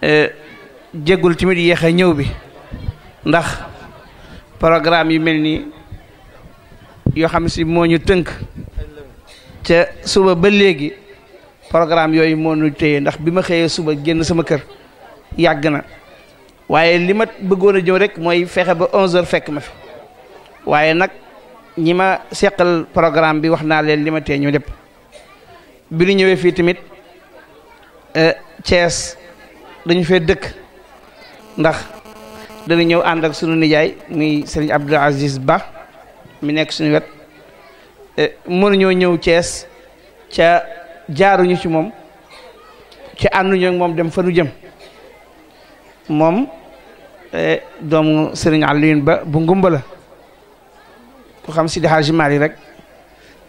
jéggul tamit yéex a ñëw bi ndax programme yu mel nii yoo xam si moo ñu tënk ca suba ba léegi programme yooyu moo ñu téye ndax bi ma xëyee suba génn sama kër yàgg na waaye li ma bëggoon a ñëw rek mooy fexe ba 11h fekk ma fi waaye nag ñi ma seqal programme bi wax naa leen li ma tee ñu lépp bi ñu ñëwee fii tamit Thiès dañu fee dëkk ndax dañu ñëw ànd ak sunu nijaay muy Serigne Abdou Aziz Ba mi nekk suñu wet mënuñoo ñëw Thiès ca jaaruñu ci moom ci ànduñu ak moom dem fa nu jëm moom doomu Serigne Alioune Ba bu ngumba la ku xam Sidi Hadji Malick rek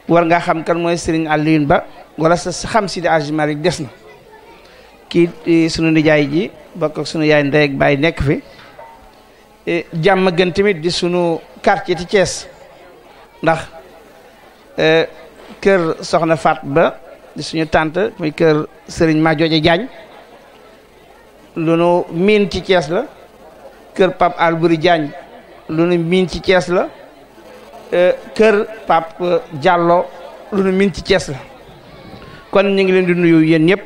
war ngaa xam kan mooy Serigne Alioune Ba wala sa xam Sidi Hadji Malick des na kii sunu nijaay ji bokk ak sunu yaay ndey ak baay nekk fi jàmm gën tamit di sunu quartier ci Thiès ndax kër soxna Faat Ba di suñu tante muy kër Serigne Madiodia Diagne lu nu miin ci Thiès la kër Pape Albouri Diagne lu nu miin ci Thiès la kër Pape Diallo lu nu miin ci Thiès la kon ñu ngi leen di nuyu yéen ñëpp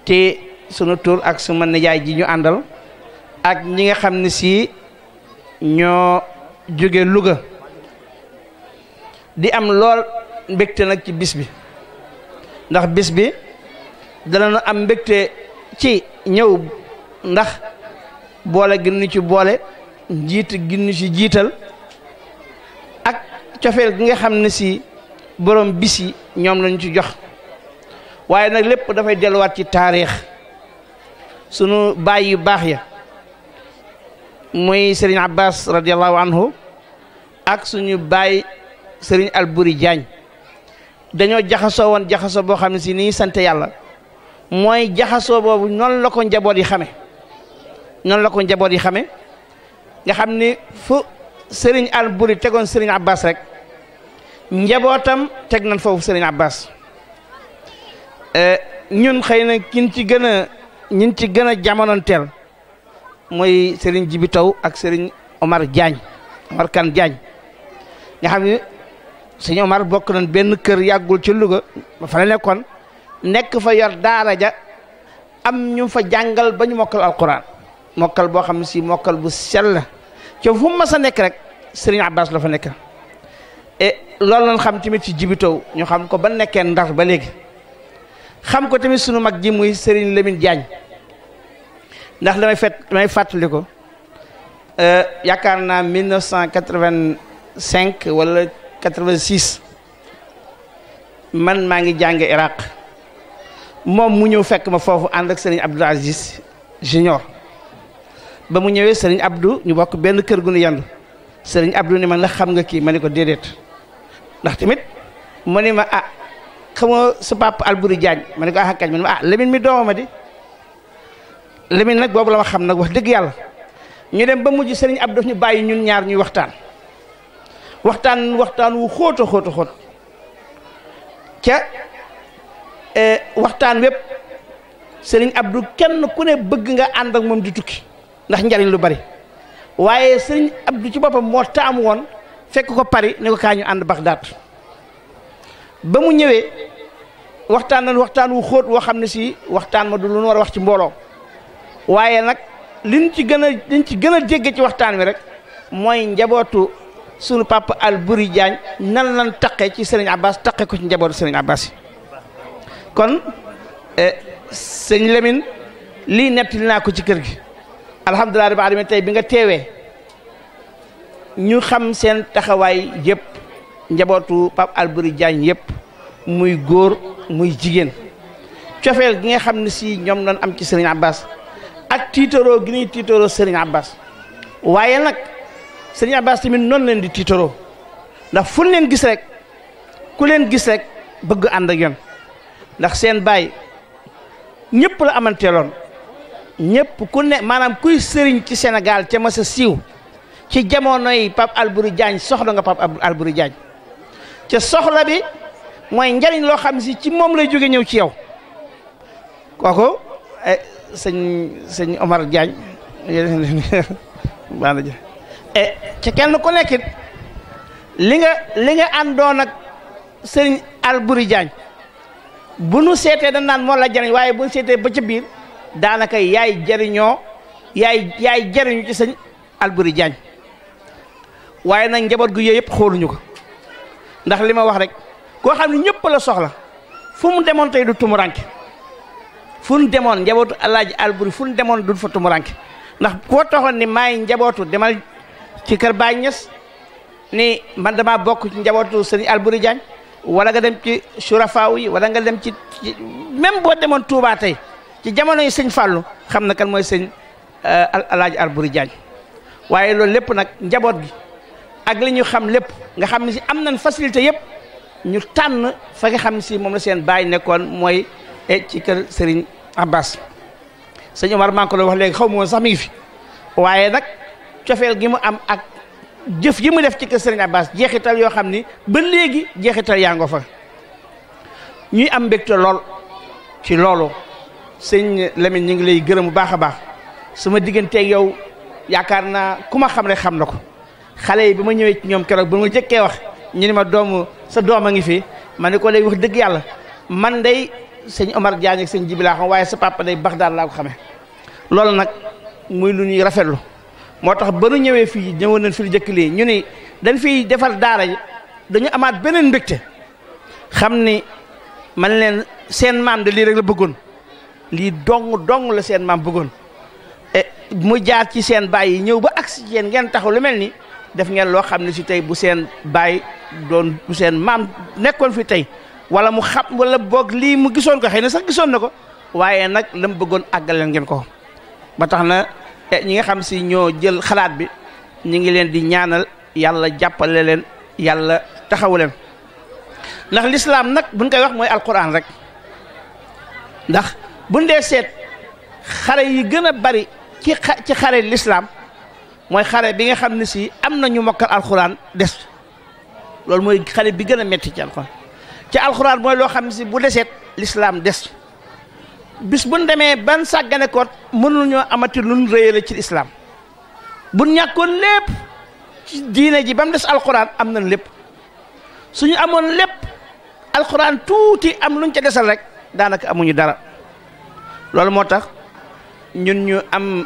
te sunu tur ak suma nijaay ji ñu àndal ak ñi nga xam ne si ñoo jóge Louga di am lool mbégte nag ci bis bi ndax bis bi danañu am mbégte ci ñëw ndax boole gi ñu ci boole njiit gi ñu ci jiital ak cofeel gi nga xam ne si borom bis yi ñoom lañu ci jox waaye nag lépp dafay delluwaat ci taarix sunu baay yu baax ya muy Serigne Abbas radiallahu anhu ak suñu baay Serigne Albouri Diagne dañoo jaxasoo woon jaxasoo boo xam ne si nii sant yàlla mooy jaxasoo boobu noonu la ko njaboot yi xame noonu la ko njaboot yi xame nga xam ni fu Serigne Albouri tegoon Serigne Abbas rek njabootam teg nañ foofu Serigne Abbas ñun xëy na ñin ci gën a jamonoonteel mooy Serigne Jibi Taw ak Serigne Omar Diagne Omar Kane Diagne nga xam ne Serigne Omar bokk nañ benn kër yàggul ci Louga ba fa la nekkoon nekk fa yor daara ja am ñu fa jàngal ba ñu mokkal alquran mokkal boo xam ne si mokkal bu sell ca fu mu mas a nekk rek Serigne Abbas la fa nekk loolu lañ xam tamit ci Jibi Taw ñu xam ko ba nekkee Ndar ba léegi xam ko tamit sunu mag ji muy Serigne Lamine Diagne ndax damay fàttali ko yaakaar naa 1985 wala 86 man maa ngi jànge Iraq moom mu ñëw fekk ma foofu ànd ak Serigne Abdou Aziz Junior ba mu ñëwee Serigne Abdou ñu bokk benn kër gu nu yandu Serigne Abdou ni ma la xam nga kii ma ne ko déedéet ndax tamit mu ne ma xamoo sa papa Albouri Diagne ma ne ko kañ ma ne ma Lamine mi doomama di Lamine nag boobu la ma xam nag wax dëgg yàlla ñu dem ba mujj Serigne Abdou daf ñu bàyyi ñun ñaar ñuy waxtaan wu xóot ca waxtaan wépp Serigne Abdou kenn ku ne bëgg nga ànd ak moom di tukki ndax njariñ lu bari waaye Serigne Abdou ci boppam moo taamu woon fekk ko Paris ne ko kaa ñu ànd Bagdad ba mu ñëwee waxtaan wu xóot woo xam ne si waxtaan ma du lu nu war a wax ci mbooloo waaye nag liñ ci gën a dégg ci waxtaan wi rek mooy njabootu sunu papa Albouri Diagne nan lan taqe ci Serigne Abbas taqe ko ci njabootu Serigne Abbas yi kon sëñ Lamine lii nettali naa ko ci kër gi alhamdulilah rabbil alamin tey bi nga teewee ñu xam seen taxawaay yëpp njabootu papa Albouri Diagne yëpp muy góor muy jigéen cofeel gi nga xam ne si ñoom doon am ci Serigne Abbas ak tiitaroo gi ñuy tiitaroo Serigne Abbas waaye nag Serigne Abbas tamit noonu leen di tiitaroo ndax fu leen gis rek ku leen gis rek bëgg ànd ak yoon ndax seen baay ñëpp la amanteeloon ñëpp ku ne maanaam kuy sëriñ ci Sénégal ca ma sa siiw ci jamonoy Pape Albouri Diagne soxla nga Pape Albouri Diagne ca soxla bi mooy njariñ loo xam si ci moom lay jóge ñëw ci yow kooku sëñ Omar Diagne baana ja ca kenn ku nekkit li nga àndoon ak sëriñ Alburi Diagne bu nu seetee dañ naan moo la jariñ waaye bu nu seetee ba ca biir daanaka yaay jariñoo yaay jariñu ci sëñ Alburi Diagne waaye nag njaboot gu yooyu yëpp xooluñu ko ndax li ma wax rek koo xam ne ñëpp la soxla fu mu demoon tey du tumuranke fu mu demoon njabootu Alaaji Alburi fu mu demoon du fa tumuranke ndax koo taxoon ni maay njabootu demal ci kër Baay Ñas ni man damaa bokk ci njabootu sëñ Alburi Diagne wala nga dem ci surafaaw yi wala nga dem ci même boo demoon Touba tey ci jamono yi sëñ Fallou xam na kan mooy sëñ Alaaji Alburi Diagne waaye loolu lépp nag njaboot gi ak li ñu xam lépp nga xam ne si am nañ facilité yëpp ñu tànn fa nga xam ne si moom la seen baay nekkoon mooy ci kër Serigne Abbas sëñ Omar maa ngi ko doon wax léegi xaw ma woon sax mi ngi fi waaye nag cofeel gi mu am ak jëf gi mu def ci kër Serigne Abbas jeexital yoo xam ni ba léegi jeexital yaa ngo fa ñuy am mbégte lool ci loolu sëñ Lamine ñu ngi lay gërëm bu baax a baax sama digganteeg yow yaakaar naa ku ma xam rek xam na ko xale yi bi ma ñëwee ci ñoom keroog ba ma jëkkee wax ñu ni ma sa doom a ngi fi ma ne ko lay wax dëgg yàlla man day sëñ Omar Diagne ak sëñ Jibi laa xam waaye sa papa day Baxdaad laa ko xamee loolu nag muy lu ñuy rafetlu moo tax ba nu ñëwee fii ñëwoon nañ fi lu jëkk lii ñu ni dañ fiy defar daara ji dañu amaat beneen mbégte xam ni man leen seen maam de lii rek la bëggoon lii dong la seen maam bëggoon mu jaar ci seen baay yi ñëw ba agsi ci yéen ngeen taxaw lu mel ni def ngeen loo xam ne si tey bu seen baay doon bu seen maam nekkoon fi tey wala mu xam wala boog lii mu gisoon ko xëy na sax gisoon na ko waaye nag la mu bëggoon àggaleen ngeen ko ba tax na ñi nga xam si ñoo jël xalaat bi ñu ngi leen di ñaanal yàlla jàppale leen yàlla taxawu leen ndax lislaam nag buñ koy wax mooy alquran rek ndax buñ dee seet xare yi gën a bari ci xare lislaam mooy xare bi nga xam ne si am na ñu mokkal alxuraan des loolu mooy xare bi gën a metti ci alxuraan mooy loo xam ne si bu deseet lislaam des bis buñ demee ban sàggane koot mënul ñoo amati luñ réyale ci lislaam buñ ñàkkoon lépp ci diine ji ba mu des alxuraan am nañ lépp suñu amoon lépp alxuraan tuuti am luñ ca desal rek daanaka amuñu dara loolu moo tax ñun ñu am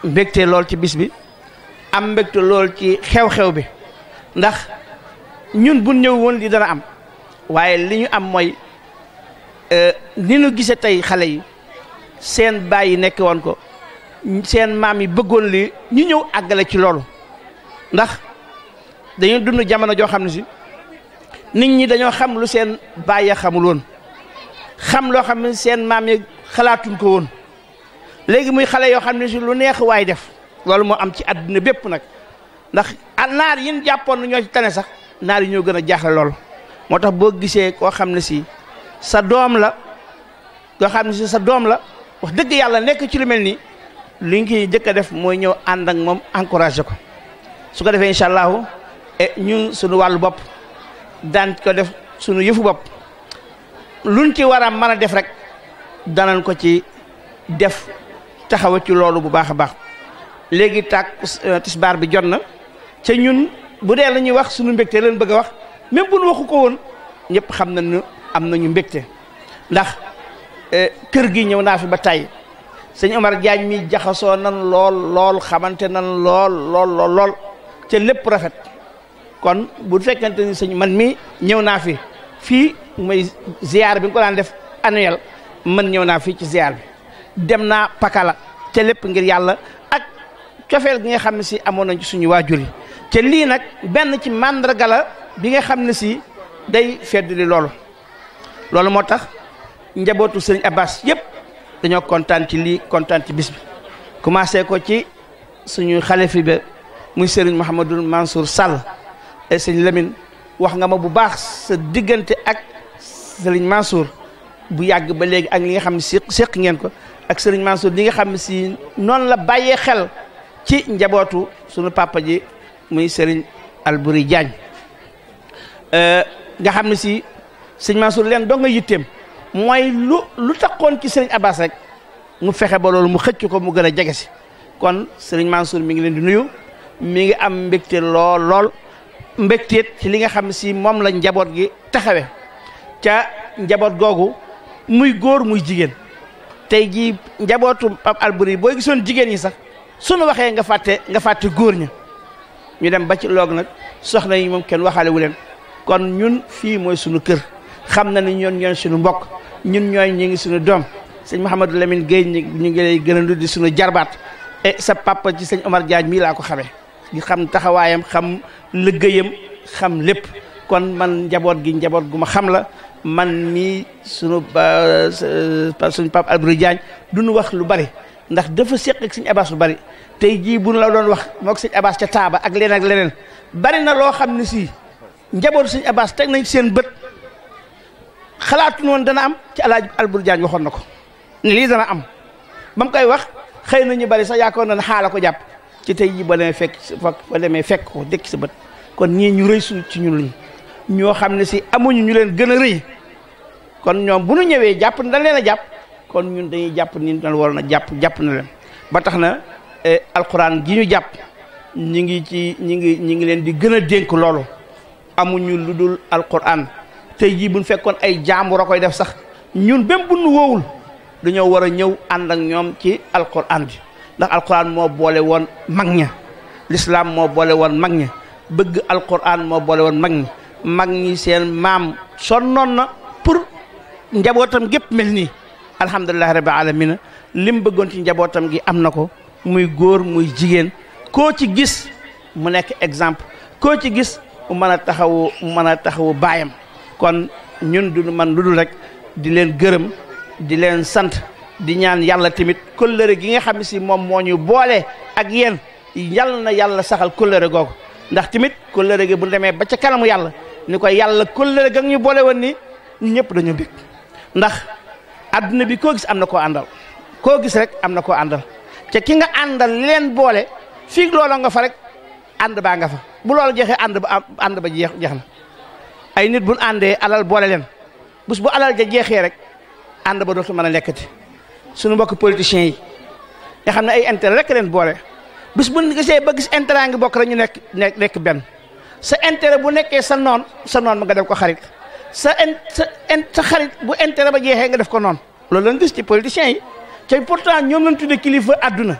mbégte lool ci bis bi am mbégte lool ci xew-xew bi ndax ñun bu ñëw woon li dana am waaye li ñu am mooy ni ñu gisee tey xale yi seen baay yi nekk woon ko seen maam yi bëggoon li ñu ñëw àggale ci loolu ndax dañu dund jamono joo xam ne si nit ñi dañoo xam lu seen baay ya xamul woon xam loo xam ne seen maam yi xalaatuñ ko woon léegi muy xale yoo xam ne si lu neex waay def loolu moo am ci àdduna bépp nag ndax naar yi ñu jàppoon ñoo ci tane sax naar yi ñoo gën a jaaxle loolu moo tax boo gisee koo xam ne si sa doom la koo xam ne si sa doom la wax dëgg yàlla nekk ci lu mel nii li nga jëkk a def mooy ñëw ànd ak moom encouragé ko su ko defee incha allahu ñun suñu wàllu bopp daan ko def suñu yëfu bopp luñ ci war a mën a def rek danañ ko ci def taxawa ci loolu bu baax a baax léegi tàkk tisbaar bi jot na ca ñun bu dee la ñuy wax suñu mbégte leen bëgg a wax même bu nu waxu ko woon ñëpp xam nañu am nañu mbégte ndax kër gi ñëw naa fi ba tàyyi sëñ Omar Diagne mi jaxasoo nan lool xamante nan lool ca lépp rafet kon bu fekkente ni sëñ man mi ñëw naa fi fii mooy ziar bi nga ko daan def annuel man ñëw naa fii ci ziar bi dem naa Pakala ca lépp ngir yàlla ak cofeel gi nga xam ne si amoon nañ ci suñu waajur yi te lii nag benn ci màndarga la bi nga xam ne si day feddali loolu moo tax njabootu sëriñ Abbas yëpp dañoo kontaan ci lii kontaan ci bis bi commencé ko ci suñu xalifa bi muy sëriñ Mouhamadul Mansour Sall et sëriñ Lamine wax nga ma bu baax sa diggante ak sëriñ Mansour bu yàgg ba léegi ak li nga xam ne séq ngeen ko ak sëriñ Mansour li nga xam ne si noonu la bàyyee xel ci njabootu suñu papa ji muy sëriñ Alburi Diagne nga xam ne si sëriñ Mansour leen doo nga yitteem mooy lu taxoon ci sëriñ Abbas rek mu fexe ba loolu mu xëcc ko mu gën a jege si kon sëriñ Mansour mi ngi leen di nuyu mi ngi am mbégte lool lool mbégteet ci li nga xam si moom la njaboot gi taxawe ca njaboot googu muy góor muy jigéen tey jii njabootu Pape Albouri booy gisoon jigéen ñi sax sunu waxee nga fàtte góor ña ñu dem ba ci loog nag soxna yi moom kenn waxaale wu leen kon ñun fii mooy sunu kër xam na ni ñooy suñu mbokk ñun ñooy ñu ngi suñu doom sëñ Mouhamadou Lamine Gueye ñu ngi lay gën a di suñu jarbaat et sa papa ci sëñ Omar Diagne mii laa ko xamee di xam taxawaayam xam liggéeyam xam lépp kon man njaboot gi njaboot gu ma xam la man mii suñu Pape Albouri Diagne duñu wax lu bari ndax dafa seq ak sëñ Abbas lu bari tey jii bu ñu la doon wax moog sëñ Abbas ca taaba ak leneen ak leneen bari na loo xam ne si njaboot sëñ Abbas teg nañ seen bët xalaatu noonu dana am ci El Hadj Albouri Diagne waxoon na ko ni lii dana am ba mu koy wax xëy na ñu bari sax yaakaar na ne xaala ko jàpp ci tey jii ba demee fekk ko dëkk sa bët kon ñii ñu rëy su ci ñun lañu ñoo xam ne si amuñu ñu leen gën a rëy kon ñoom bu ñu ñëwee jàpp dañ leen a jàpp kon ñun dañuy jàpp ni dañ waroon a jàpp na leen ba tax na alquran gi ñu jàpp ñi ngi leen di gën a dénk loolu amuñu lu dul alquran tey jii buñ fekkoon ay jaambur a koy def sax ñun même bu nu woowul dañoo war a ñëw ànd ak ñoom ci alquran bi ndax alquran moo boole woon mag ña l'islam moo boole woon mag ña bëgg alquran moo boole woon mag ñi seen maam sonnoon na pour njabootam gépp mel nii alhamdulillahi rabbil alamin lim bëggoon ci njabootam gi am na ko muy góor muy jigéen koo ci gis mu nekk exemple koo ci gis mu mën a taxawu baayam kon ñun du man lu dul rek di leen gërëm di leen sant di ñaan yàlla tamit kóllëre gi nga xam ne si moom moo ñu boole ak yéen yal na yàlla saxal kóllëre googu ndax tamit kóllëre gi bu demee ba ca kanamu yàlla ni ko yàlla kóllëre ga ñu boole woon ni ñëpp dañu bég ndax adduna bi koo gis am na koo àndal koo gis rek am na koo àndal te ki nga àndal leen boole fii loola nga fa rek ànd baa nga fa bu loolu jeexee ànd ba jeex na ay nit bu àndee alal boole leen bés bu alal ja jeexee rek ànd ba dootu mën a nekkati suñu mbokk politiciens yi nga xam ne ay intérêt rek leen boole bés bu gisee ba gis intérêt ngi bokk rek ñu nekk benn sa intérêt bu nekkee sa noon ma nga def ko xarit sa xarit bu intérêt ba jeexee nga def ko noonu loolu lañ gis ci politiciens yi te pourtant ñoom lañ tuddee kilifa àdduna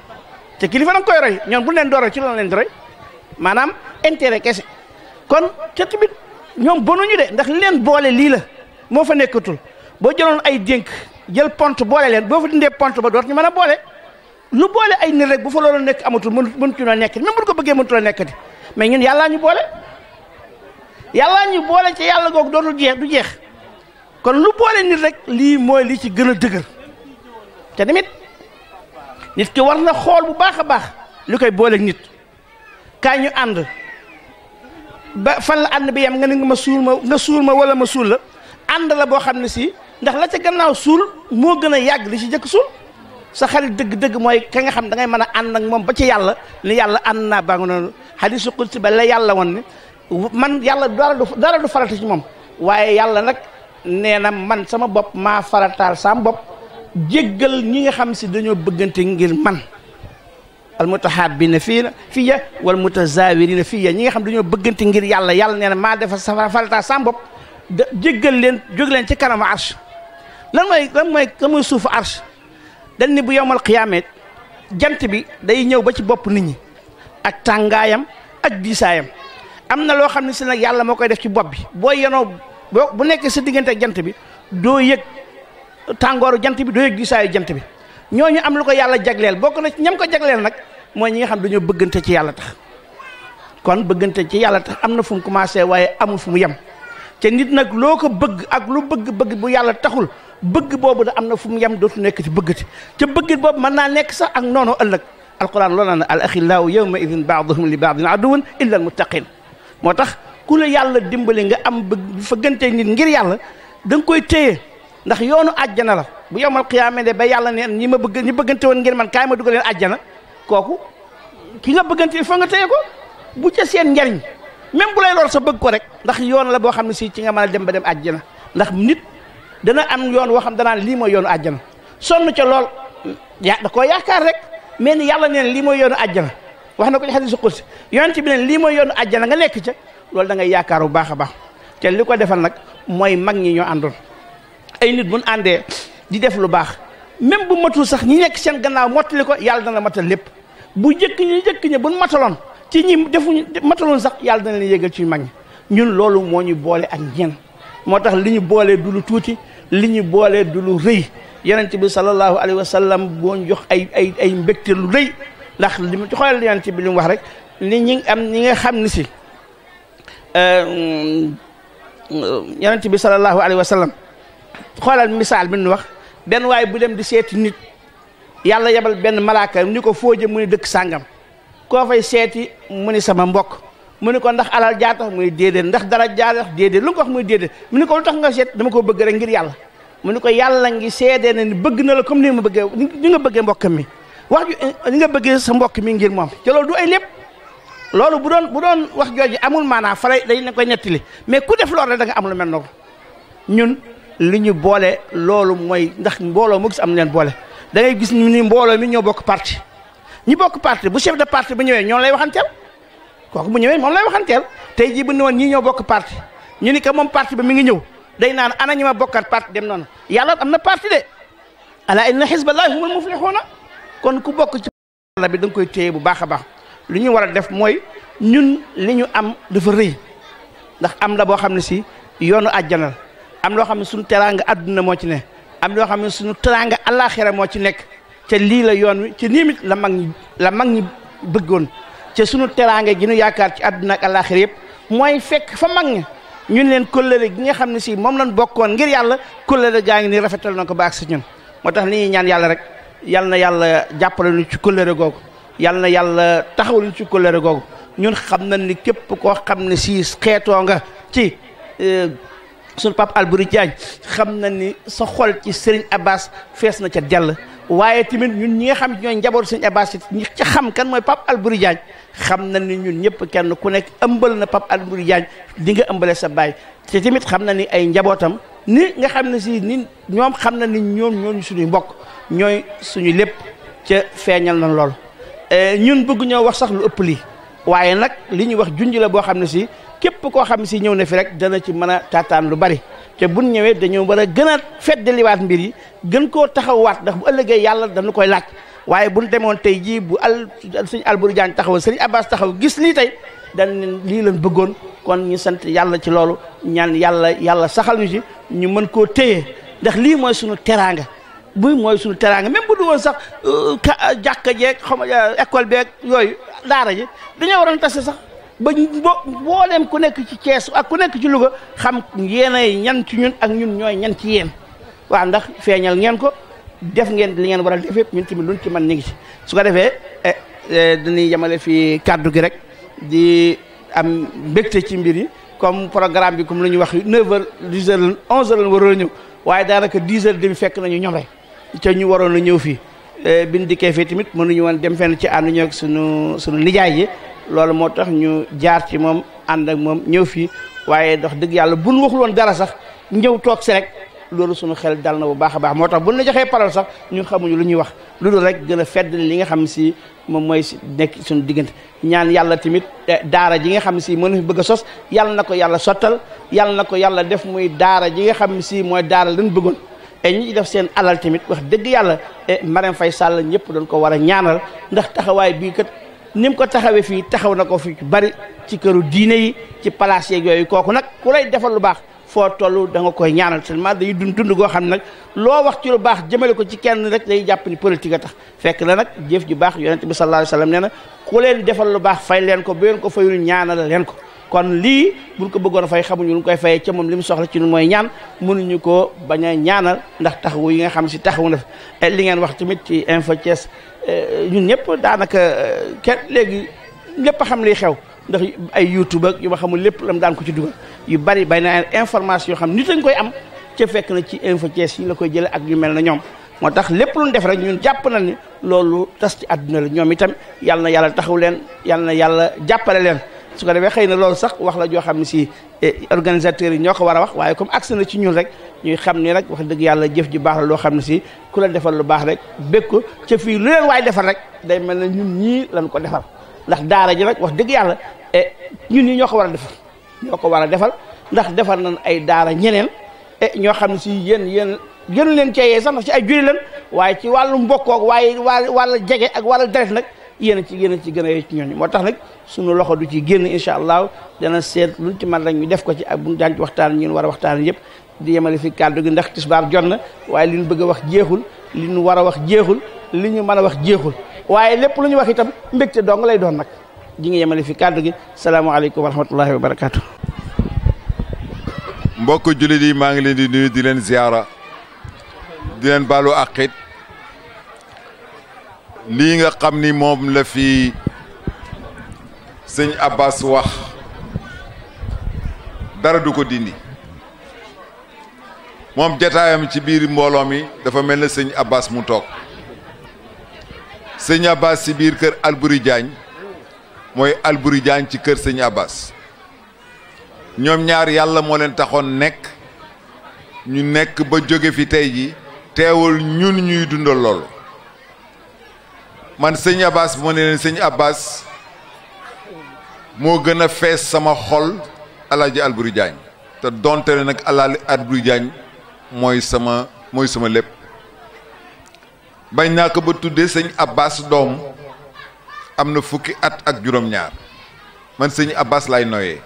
te kilifa da nga koy roy ñoom bu leen dooroy ci loolu leen di roy maanaam intérêt kese kon te tamit ñoom bonuñu de ndax leen boole lii la moo fa nekkatul boo jëloon ay dénk jël pont boole leen boo fa dindee pont ba doot ñu mën a boole lu boole ay nit rek bu fa loolu nekk amatul mënutu na nekk même bu ko bëggee mënutu la nekkati mais ñun yàllaa ñu boole ci yàlla googu dootul du jeex kon lu boole nit rek lii mooy li ci gën a dëgër te tamit nit ki war na xool bu baax a baax li koy boole nit kaay ñu ànd ba fan la ànd bi yem nga ne nga suul ma wala ma suul la ànd la boo xam ne si ndax la ca gannaaw suul moo gën a yàgg li ci jëkk suul sa xarit dëgg-dëgg mooy ka nga xam da ngay mën a ànd ak moom ba ci yàlla ni yàlla ànd naa baa nga noonu hadiisu qudsi ba la yàlla woon ne man yàlla dara du farata ci moom waaye yàlla nag nee na man sama bopp maa farataal sama bopp jéggal ñi nga xam si dañoo bëggante ngir man al mutahabbina fiyya wal mutazawirina fiyya ñi nga xam dañoo bëggante ngir yàlla nee na maa defa farataal sama bopp jéggal leen jóg leen ci kanamu arsh lan mooy suufu arsh dañ ni bu yowmal qiyaamet jant bi day ñëw ba ci bopp nit ñi ak tàngaayam ak diisaayam am na loo xam ne si nag yàlla moo koy def ci bopp bi boo yenoo bu nekkee sa diggante ak jant bi doo yëg tàngooru jant bi doo yëg diisaayu jant bi ñooñu am lu ko yàlla jagleel bokk na ci ñam ko jagleel nag mooy ñi nga xam dañoo bëggante ci yàlla tax kon bëggante ci yàlla tax am na fu mu commencé waaye amul fu mu yem te nit nag loo ko bëgg ak lu bëgg bu yàlla taxul bëgg boobu da am na fu mu yem dootu nekk ci bëggati te bëgg boobu mën naa nekk sax ak noonu ëllëg alquran loolu na al axillaahu yawma idin baaduhum li baadin aduwwun illa al muttaqin moo tax ku la yàlla dimbali nga am bëgg fa gënte nit ngir yàlla da nga koy téye ndax yoonu àjjana la bu yowmal qiyaama de ba yàlla ne ñi bëggante woon ngir man kaay ma dugal leen àjjana kooku ki nga bëggante il faut nga téye ko bu ca seen njariñ même bu lay lool sa bëgg ko rek ndax yoon la boo xam ne si ci nga mën a dem ba dem àjjana ndax nit dana am yoon woo xam danaan lii mooy yoonu àjjana sonn ca lool da koo yaakaar rek mais ni yàlla neen lii mooy yoonu àjjana wax na ko ci hadiisu qudsi yonent bi neen lii mooy yoonu àjjana nga nekk ca loolu da ngay yaakaar bu baax a baax te li ko defal nag mooy mag ñi ñoo àndoon ay nit buñ àndee di def lu baax même bu matul sax ñi nekk seen gannaaw mottali ko yàlla dana matal lépp bu jëkk ñi buñ mataloon ci ñi defuñu mataloon sax yàlla dana leen yégal ci mag ñi ñun loolu moo ñu boole ak ñen moo tax li ñu boolee du lu tuuti li ñu boolee du lu rëy yonent bi sallallahu alayhi wa sallam boo ñu jox ay mbégte lu rëy ndax li mu xoolal yonent bi li mu wax rek ni ñi am ñi nga xam ni si yonent bi sallallahu alayhi wa sallam xoolal misaal bi ñu wax benn waay bu dem di seeti nit yàlla yebal benn malaaka ni ko foo jëm mu ni dëkk sàngam koo fay seeti mu ni sama mbokk mu ni ko ndax alal jaa tax muy déedéet ndax dara jaa tax déedéet lu nga ko wax muy déedéet mu ni ko lu tax nga seet dama ko bëgg rek ngir yàlla mu ni ko yàlla ngi seedee na ni bëgg na la comme ni ma bëggee ni nga bëggee mbokkam mi wax ju ni nga bëggee sa mbokk mi ngir moom te loolu du ay lépp loolu bu doon wax jooju amul maanaam faray dañ ne koy nettali mais ku def loolu rek da nga am lu mel noonu ñun li ñu boole loolu mooy ndax mbooloo mu gis am leen boole da ngay gis ni mbooloo mi ñoo bokk parti ñi bokk parti bu chef de parti bu ñëwee ñoo lay waxanteel kooku bu ñëwee moom lay waxanteel tey jii bu ne woon ñii ñoo bokk parti ñu ni que moom parti ba mi ngi ñëw day naan ana ñi ma bokkat parti dem noonu yàlla am na parti de ala inna hizballahi humul muflihuna kon ku bokk ci yàlla bi da nga koy téye bu baax a baax lu ñu war a def mooy ñun li ñu am dafa rëy ndax am la boo xam ne si yoonu àjjanal am loo xam ne suñu teraanga adduna moo ci ne am loo xam ne suñu teraanga àllaaxira moo ci nekk te lii la yoon wi ci niimit la mag ñi bëggoon te suñu teraanga gi ñu yaakaar ci adduna ak àllaaxira yëpp mooy fekk fa mag ñi ñun leen kóllëre gi nga xam ne si moom lañ bokkoon ngir yàlla kóllëre gaa ngi ni rafetal na ko ba ak si ñun moo tax li ñuy ñaan yàlla rek yal na yàlla jàppale ñu ci kóllëre googu yal na yàlla taxaw ñu ci kóllëre googu ñun xam nañ ni képp koo xam ne si xeetoo nga ci suñu Pape Albouri Diagne xam na ni sa xol ci Serigne Abbas fees na ca dell waaye tamit ñun ñi nga xam ñooy njaboot Serigne Abbas ñi ca xam kan mooy Pape Albouri Diagne xam na ni ñun ñëpp kenn ku nekk ëmbal na Pape Albouri Diagne di nga ëmbale sa baay te tamit xam na ni ay njabootam ni nga xam ne si ni ñoom xam na ni ñooñu suñuy mbokk ñooy suñu lépp ca feeñal na lool ñun bëgg ñoo wax sax lu ëpp lii waaye nag li ñuy wax junj la boo xam ne si képp koo xam ne si ñëw na fi rek dana ci mën a taataan lu bari te buñ ñëwee dañoo war a gën a feddaliwaat mbir yi gën koo taxawaat ndax bu ëllëgee yàlla dañu koy laaj waaye buñ demoon tey jii bu sëñ Albouri Diagne taxaw sëñ Abbas taxaw gis lii tey dañ lii lañ bëggoon kon ñu sant yàlla ci loolu ñaan yàlla saxal ñu ci ñu mën koo téye ndax lii mooy suñu teraanga bu mooy suñu teraanga même bu du woon sax jàkka jeeg xam école beeg yooyu daara ji dañoo waroon tase sax ba booleem ku nekk ci Thiès ak ku nekk ci Louga xam yéenay ñan ci ñun ak ñun ñooy ñan ci yéen waaw ndax feeñal ngeen ko def ngeen li ngeen war a def yëpp ñun tamit luñ ci mën ñu ngi ci su ko defee dañuy yemale fi kàddu gi rek di am mbégte ci mbir yi comme programme bi comme la ñuy wax 9h 10h 11h la waroon a ñëw waaye daanaka 10h30 fekk nañu ñoom rek te ñu waroon a ñëw fii biñ dikkee fii tamit mënuñu woon dem fenn ci ànd ñëw ak sunu nijaay yi loolu moo tax ñu jaar ci moom ànd ak moom ñëw fii waaye dox dëgg yàlla buñ waxul woon dara sax ñëw toog si rek loolu suñu xel dal na bu baax a baax moo tax buñ la joxee parole sax ñu xamuñu lu ñuy wax lu dul rek gën a fedd li nga xam si moom mooy si nekk suñu diggante ñaan yàlla tamit daara ji nga xam si mënu fi bëgg a sos yàlla na ko yàlla sottal yàlla na ko yàlla def muy daara ji nga xam si mooy daara lañ bëggoon et ñi def seen alal tamit wax dëgg yàlla Marème Faye Sall ñëpp doon ko war a ñaanal ndax taxawaay bii kat ni mu ko taxawee fii taxaw na ko fi bari ci këru diine yi ci palaas yeeg yooyu kooku nag ku lay defal lu baax foo toll da nga koy ñaanal seulement dañuy dund goo xam ne nag loo wax ci lu baax jëmale ko ci kenn rek day jàpp ni politique a tax fekk na nag jëf ju baax yonent bi sallallahu alayhi wasallam nee na ku leen defal lu baax fay leen ko bu leen ko fayul ñaanal leen ko kon lii buñ ko bëggoon a fay xamuñu lu koy fayee ca moom li mu soxla ci ñun mooy ñaan mënuñu ko bañ a ñaanal ndax taxawu yi nga xam si taxawu na fi li ngeen wax tamit ci Info Thiès ñun ñëpp daanaka kenn léegi lépp xam liy xew ndax ay YouTube ak yu ma xamul lépp lam daan ko ci dugal yu bari bay na information yoo xam nit lañ koy am ca fekk na ci Info Thiès yi la koy jële ak yu mel na ñoom moo tax lépp lu ñu def rek ñun jàpp na ni loolu tas ci àdduna la ñoom itam yal na yàlla taxaw leen yal na yàlla jàppale leen su ko defee xëy na loolu sax wax la joo xam ne si organisateurs yi ñoo ko war a wax waaye comme agsi na ci ñun rek ñuy xam ni rek wax dëgg yàlla jëf ji baax la loo xam ne si ku la defal lu baax rek bég ko ca fii lu leen waaye defal rek day mel ne ñun ñii lañ ko defal ndax daara ji rek wax dëgg yàlla ñun ñii ñoo ko war a defal ñoo ko war a defal ndax defal nañ ay daara ñeneen ñoo xam ne si yéen gënu leen ceeyee sax ndax ci ay juri lan waaye ci wàllu mbokkoog waaye wàllu jege ak wàllu deret nag yéen ci gën a ci ñooñu moo tax nag suñu loxo du ci génn incha allah dana seet luñ ci man rek ñu def ko ci ak buñ daan ci waxtaan ñun war a waxtaan yëpp di yemale fi kàddu gi ndax tisbaar jot na waaye li ñu bëgg a wax jeexul li ñu war a wax jeexul li ñu mën a wax jeexul waaye lépp lu ñu wax itam mbégte dong lay doon nag di nga yemale fi kàddu gi salaamaaleykum wa rahmatullahi wa barakaatu. mbokk jullit yi maa ngi leen di nuyu di leen ziara di leen baalu àqit lii nga xam ni moom la fi sëñ Abbas wax dara du ko dindi moom jataayam ci biir mbooloo mi dafa mel ne sëñ Abbas mu toog sëñ Abbas ci biir kër Alboury Diagne mooy Alboury Diagne ci kër sëñ Abbas ñoom ñaar yàlla moo leen taxoon nekk ñu nekk ba jóge fi tey ji teewul ñun ñuy dundal loolu man sëñ Abbas moo ne leen sëñ Abbas moo gën a fees sama xol alaaji Alboury Diagne te donte ne nag alaaji Alboury Diagne mooy sama lépp bañ naa ko ba tuddee sëñ Abbas doom am na fukki at ak juróom-ñaar man sëñ Abbas lay noyee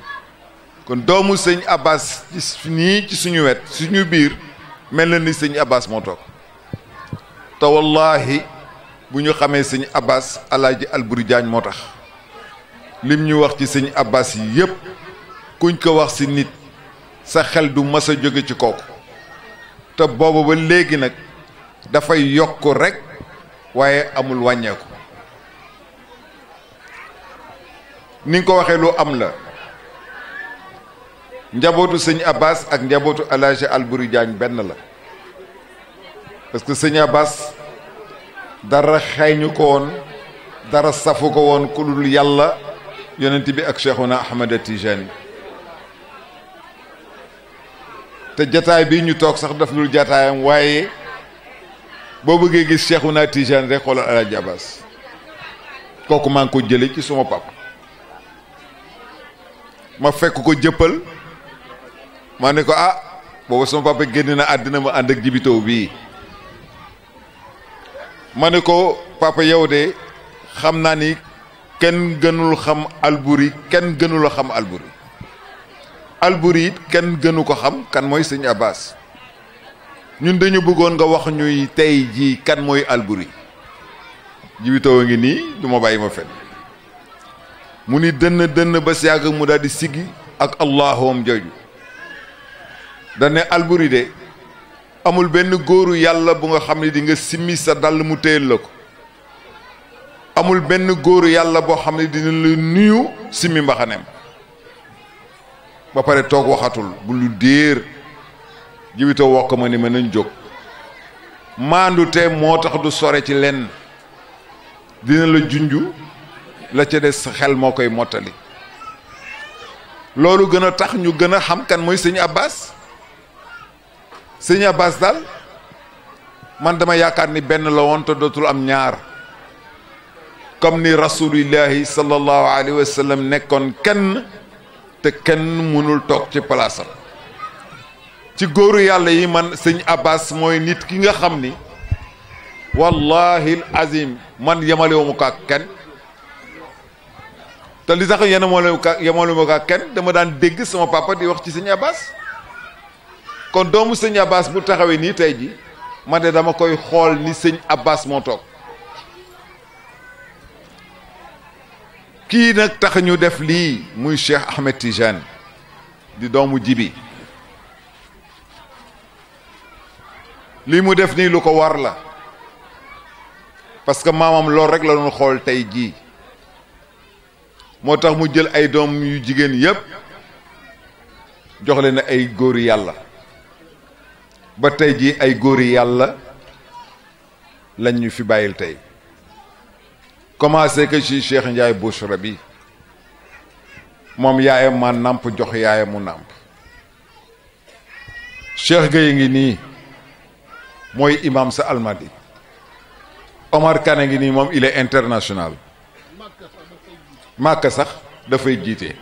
kon doomu sëñ Abbas ci nii ci suñu wet suñu biir mel na ni sëñ Abbas moo toog te wallahi bu ñu xamee sëñ Abbas alaaji Alboury Diagne moo tax lim ñu wax ci sëñ Abbas yi yépp kuñ ko wax ci nit sa xel du mas a jóge ci kooku te boobu ba léegi nag dafay yokk rekk waaye amul wàññeeku ni nga ko waxee lu am la njabootu sëñ Abbas ak njabootu alaaji Alboury Diagne benn la parce que sëñ Abbas dara xeeñu ko woon dara safu ko woon ku dul yàlla yonent bi ak Cheikhuna Ahmad Tijani te jataay bi ñu toog sax daf dul jataayam waaye boo bëggee gis Cheikhuna Tijani rek xoolal alaaji Abbas kooku maa ngi ko jële ci suma pap ma fekk ko jëppal ma ne ko booba sama papa génn na àddina ma ànd ak jibitoo bii ma ne ko papa yow de xam naa ni kenn gënul xam Alboury kenn gënul a xam Alboury Alboury it kenn gënu ko xam kan mooy sëñ Abbas ñun dañu bëggoon nga wax ñuy tey jii kan mooy Alboury jibitoo a ngi nii du ma bàyyi ma fen mu ni dënn ba si yàgg mu daal di siggi ak allahum jooju dane Alboury de amul benn góoru yàlla bu nga xam ne di nga simmi sa dàll mu téyel la ko amul benn góoru yàlla boo xam ne dina la nuyu simmi mbaxaneem ba pare toog waxatul bu lu déer jiwitoo wokk ma ni ma nañ jóg maandu te moo tax du sore ci lenn dina la junju la ca des xel moo koy mottali loolu gën a tax ñu gën a xam kan mooy sëñ Abbas sëñ Abbas daal man dama yaakaar ni benn la woon te dootul am ñaar comme ni rasulillahi sallallahu alayhi wa sallam nekkoon kenn te kenn mënul toog ci palaasam ci góoru yàlla yi man sëñ Abbas mooy nit ki nga xam ni wallahi azim man yemalewuma ko ak kenn te li tax yemalewuma ko ak kenn dama daan dégg sama papa di wax ci sëñ Abbas kon doomu sëñ Abbas bu taxawee nii tey ji man de dama koy xool ni sëñ Abbas moo toog kii nag tax ñu def lii muy Cheikh Ahmed Tijani di doomu jibi lii mu def nii lu ko war la parce que maamam loolu rek la doon xool tey jii moo tax mu jël ay doom yu jigéen yépp jox leen ay góori yàlla ba tey jii ay góori yàlla lañ ñu fi bàyyil tey commencé que ci Cheikh Ndiaye Bouchra bi moom yaayam ma nàmp jox yaayam mu nàmp. Cheikh Gueye ngi nii mooy imam sa Almadi. Omar Kane ngi nii moom il est international. Màkka sax dafay jiite.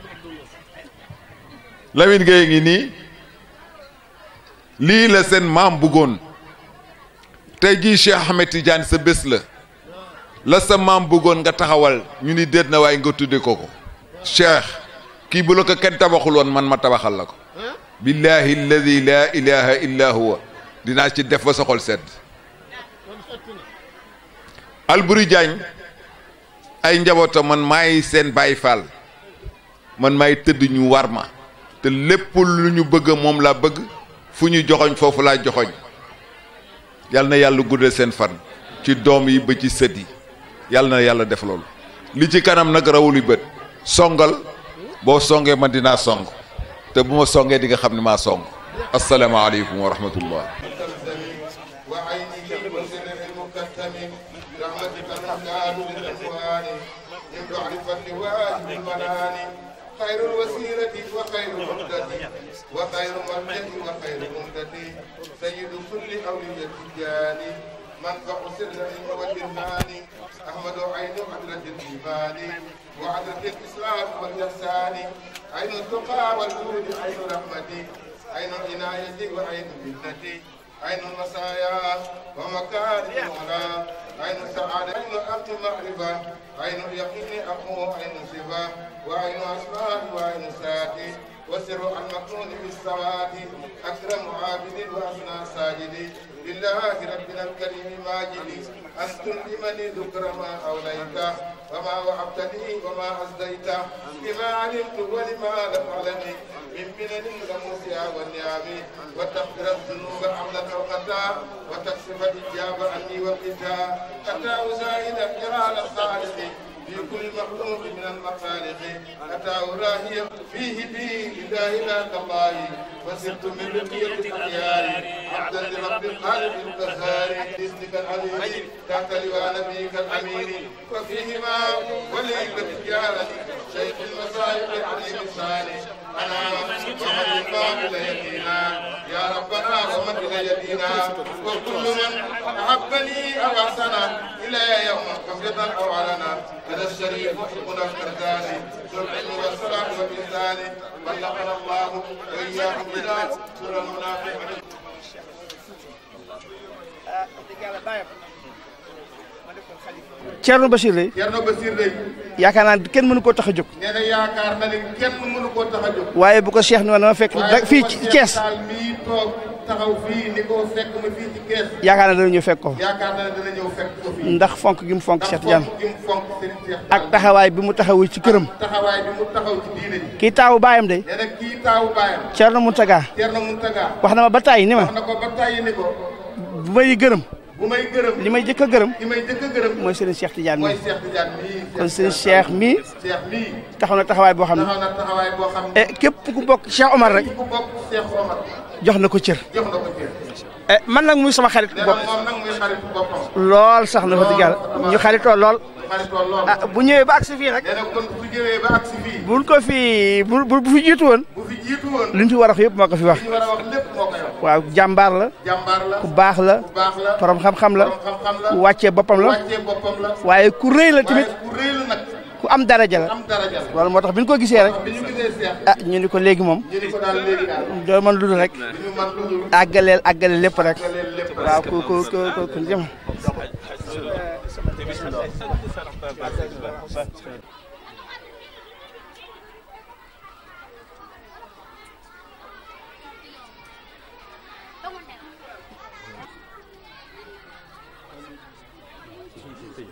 Lamine Gueye ngi nii lii la seen maam bëggoon. tey jii Cheikh Ahmed Tidiane sa bés la sa maam bëggoon nga taxawal ñu ni déet na waaye nga tudde ko Cheikh kii bu la ko kenn tabaxul woon man ma tabaxal la ko. billahi alladi la ilaha illa huwa dinaa ci def ba sa xol sedd. Alboury Diagne ay njabootam man maay seen Baay Faal man maay tëdd ñu war ma te lépp lu ñu bëgg moom laa bëgg fu ñu joxoñ foofu laa joxoñ. yal na yàlla guddal seen fan ci doom yi ba ci sët yi yal na yàlla def loolu li ci kanam nag rawuli bët songal boo songee man dinaa song te bu ma songee di nga xam ne maa song asalaamaaleykum wa rahmatullah. خير الوسيلة وخير مهدتي وخير مرجتي وخير مهدتي سيد كل أولياء الجاني منفع سر والإرهان أحمد عين عدلة الإيمان وعدلة الإسلام والإحسان عين التقى والجود عين رحمتي عين العناية وعين منتي عين المسايا ومكارم العلا عين السعادة عين الأرض المعرفة عين اليقين أخوه عين الصفة وعين أسماء وعين ساتي وسر المكنون في السواد أكرم عابد وأثنى ساجد لله ربنا الكريم ماجد أنت لمن ذكر ما أوليت وما وهبتني وما أزديت لما علمت ولما لم أعلم من منن لموسى والنعم وتغفر الذنوب حملا وقتا وتكشف الإجاب عني والقتا أتى زائدا جلال الخالق في كل مخلوق من المخالق أتاه راهيا فيه به لله ذات الله وسرت من بقية الأخيار عبدا لرب الخالق القهار باسمك العظيم تحت لواء نبيك الأمين وفيهما ولي التجارة شيخ المصائب عليم الصالح أنا ومن يقام إلى يا ربنا ومن إلى يدينا وكل من أحبني أو أحسنا إلى يوم خفية أو علنا هذا الشريف حبنا الكرداني ذو العلم والصلاة والإنسان بلغنا الله وإياكم بنا سورة المنافقين. Thierno Bachir lay yaakaar naa kenn mënu koo tax a jóg. nee na yaakaar na ni kenn mënu koo tax a jóg. waaye bu ko Cheikh ni woon dama fekk fii ci Thiès. mii toog taxaw fii ni ko fekk ma fii ci Thiès. yaakaar naa dana ñëw fekk ko. yaakaar naa dana ñëw fekk ko fii. ndax fonk gi mu fonk Cheikh Tidiane. ndax fonk gi mu fonk Serigne Cheikh ak taxawaay bi mu taxawu ci këram. taxawaay bi mu taxaw ci diine ji. kii taawu baayam de. nee na kii taawu baayam. Thierno Mountaga. Thierno Mountaga. wax na ma ba tàyyi ni ma. wax na ko ba tàyyi ni ko. bu may gërëm. bu may gërëm li may jëkk a gërëm. li may jëkk a gërëm. mooy Serigne Cheikh Tidiane mooy mii. Cheikh Tidiane mii. kon Serigne Cheikh mii. Cheikh mii. taxaw na taxawaay boo xam ne. taxaw na taxawaay boo xam ne. képp ku bokk Cheikh Omar rek. ku bokk Cheikh Omar. jox na ko cër. jox na ko cër. man nag muy sama xarit bopp. nee na moom nag muy xaritu boppam. lool sax na fa dëgg yàlla ñu xaritoo lool. xaritoo lool. bu ñëwee ba agsi fii nag. nee na kon bu ñëwee ba agsi fii. buñ ko fi bu fi jiitu woon. bu fi jiitu woon. li ñu fi war a wax yëpp moo ko fi wax. li ñu war a wax lépp moo koy wax. waaw jàmbaar la. jàmbaar la. ku baax la. ku baax la. borom xam-xam la. borom xam-xam la. ku wàccee boppam la. wàccee boppam la. waaye ku rëy la tamit. waaye ku rëy la nag. ku am daraja la. am daraja la. loolu moo tax bi ñu ko gisee rek. bi ñu gisee Cheikh. ñu ni ko léegi moom. ñu ni ko daal léegi daal. doo mën lu dul rek. ñu mën lu dul. àggaleel lépp rek. àggaleel lépp rek. waaw ku jëm.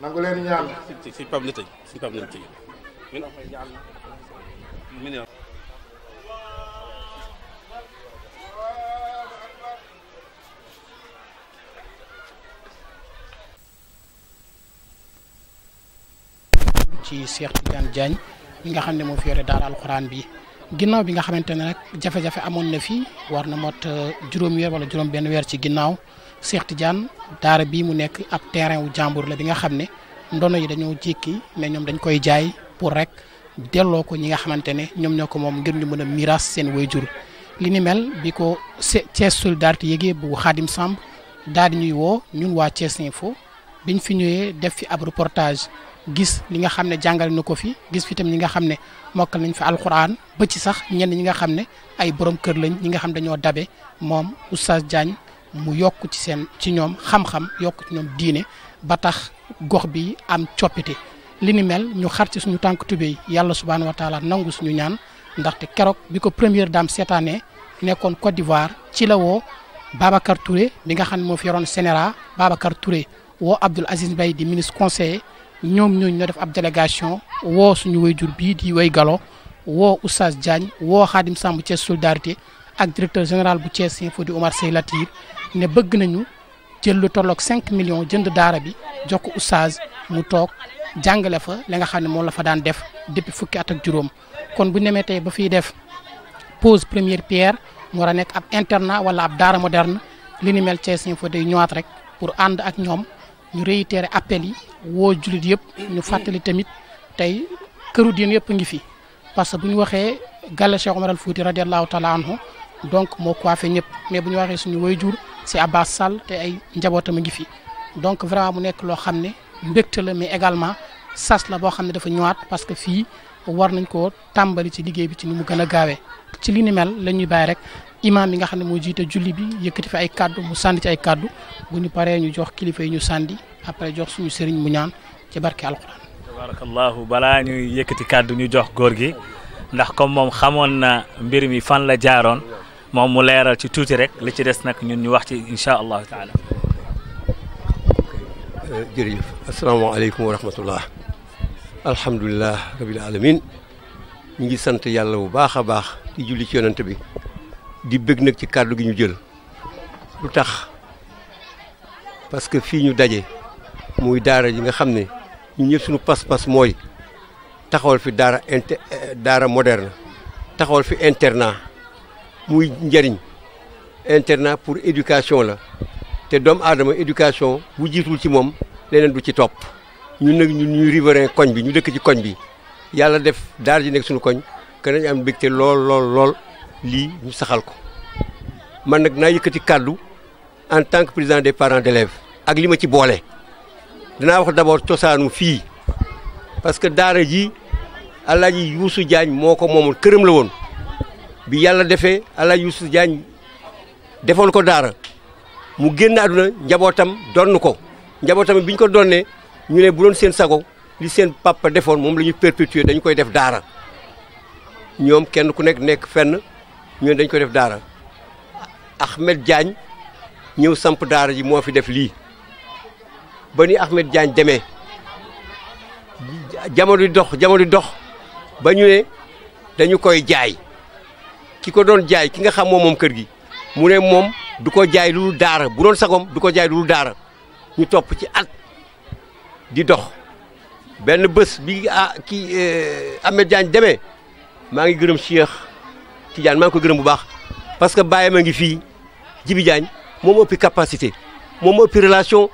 nangu leen ñaan. si Pape la tey si Pape la tey ci Cheikh Tidiane Diagne mi nga xam ne moo fi yore daara alxuraan bi ginnaaw bi nga xamante ne nag jafe-jafe amoon na fi war na mot juróom weer wala juróom benn weer ci ginnaaw Cheikh Tidiane daara bii mu nekk ab terrain wu jàmbur la bi nga xam ne ndono yi dañoo jékki ne ñoom dañ koy jaay pour rek delloo ko ñi nga xamante ne ñoom ñoo ko moom ngir ñu mën a miiras seen waajur li ni mel bi ko Thiès Solidarité yëgee bu Khadim Samb daal di ñuy woo ñun waa Thiès Info biñ fi ñëwee def fi ab reportage gis li nga xam ne jàngale na ko fi gis fi tam ñi nga xam ne mokkal nañ fi alxuraan ba ci sax ñenn ñi nga xam ne ay borom kër lañ ñi nga xam dañoo dabe moom Oustaz Diagne mu yokk ci ñoom xam-xam yokk ci ñoom diine ba tax gox bi am coppite li ni mel ñu xar ci suñu tànk tubéy yàlla subhaanahu wa taala nangu suñu ñaan ndaxte keroog bi ko première dame seetaanee nekkoon Côte d'Ivoire ci la woo Babacar Touré bi nga xam ne moo fi yoroon Sénéra Babacar Touré woo Abdoul Aziz Mbaye di ministre conseiller ñoom ñooñu ñoo def ab délégation woo suñu wayjur bii di way galo woo Oustaz Diagne woo Khadim Samb Thiès Solidarité ak directeur général bu Thiès Info di Omar Sey Latir ne bëgg nañu jël lu tolloog 5 millions jënd daara bi jox ko Oustaz mu toog jàngale fa li nga xam ne moom la fa daan def depuis fukki at ak juróom kon bu nemee tey ba fiy def pose première pierre mu war a nekk ab internat wala ab daara moderne li ni mel Thiès Info day ñëwaat rek pour ànd ak ñoom ñu réitérer appel yi woo jullit yëpp ñu fàttali tamit tey këru diin yëpp ngi fi parce que bu ñu waxee Galla Cheikh Omar al Fouti radiallahu taala anhu donc moo coiffé ñëpp mais bu ñu waxee suñu wayjur si Abbas Sall te ay njabootam a ngi fi donc vraiment mu nekk loo xam ne mbégte la mais également sas la boo xam ne dafa ñëwaat parce que fii war nañ ko tàmbali ci liggéey bi ci ni mu gën a gaawee ci li ni mel la ñuy bàyyi rek imam bi nga xam ne moo jiite julli bi yëkkati fi ay kaddu mu sànni ci ay kaddu bu ñu paree ñu jox kilifa yi ñu sànni après jox suñu sëriñ mu ñaan ci barke alquran. tabarakallahu balaa ñuy yëkkati kaddu ñu jox góor gi ndax comme moom xamoon na mbir mi fan la jaaroon moom mu leeral ci tuuti rek li ci des nag ñun ñu wax ci incha allahu taala. jërëjëf asalaamaaleykum wa rahmatullah alhamdulilah rabil alamin ñu ngi sant yàlla bu baax a baax di julli ci yonent bi di bëgg nag ci kàddu gi ñu jël lu tax parce que fii ñu daje muy daara ji nga xam ne ñu ñëpp suñu pas-pas mooy taxawal fi daara moderne taxawal fi internat muy njëriñ internat pour éducation la te doomu aadama éducation bu jiitul ci moom leneen du ci topp ñun nag ñuy riverain koñ bi ñu dëkk ci koñ bi yàlla def daara ji nekk suñu koñ que nañ am mbégte lool lii ñu saxal ko man nag naa yëkkati kàddu en tant que président des parents d'élèves ak li ma ci boole danaa wax d'abord cosaanu fii parce que daara ji Alaaji Youssou Diagne moo ko moomoon këram la woon bi yàlla defee Alaaji Youssou Diagne defoon ko daara mu génn àdduna njabootam donn ko njabootam bi ñu ko donnee ñu ne bu doon seen sago li seen papa defoon moom la ñu perpétuer dañu koy def daara ñoom kenn ku nekk fenn ñoom dañ koy def daara Ahmed Diagne ñëw samp daara ji moo fi def lii ba ni Ahmed Diagne demee jamono di dox ba ñu ne dañu koy jaay ki ko doon jaay ki nga xam moom kër gi mu ne moom du ko jaay lu dul daara bu doon sagom du ko jaay lu dul daara ñu topp ci at di dox benn bés bi Ahmed Diagne demee maa ngi gërëm Cheikh Tidiane maa ngi ko gërëm bu baax parce que bàyyi ma ngi fii Jibi Diagne moo ma ëppi capacité moo ma ëppi relation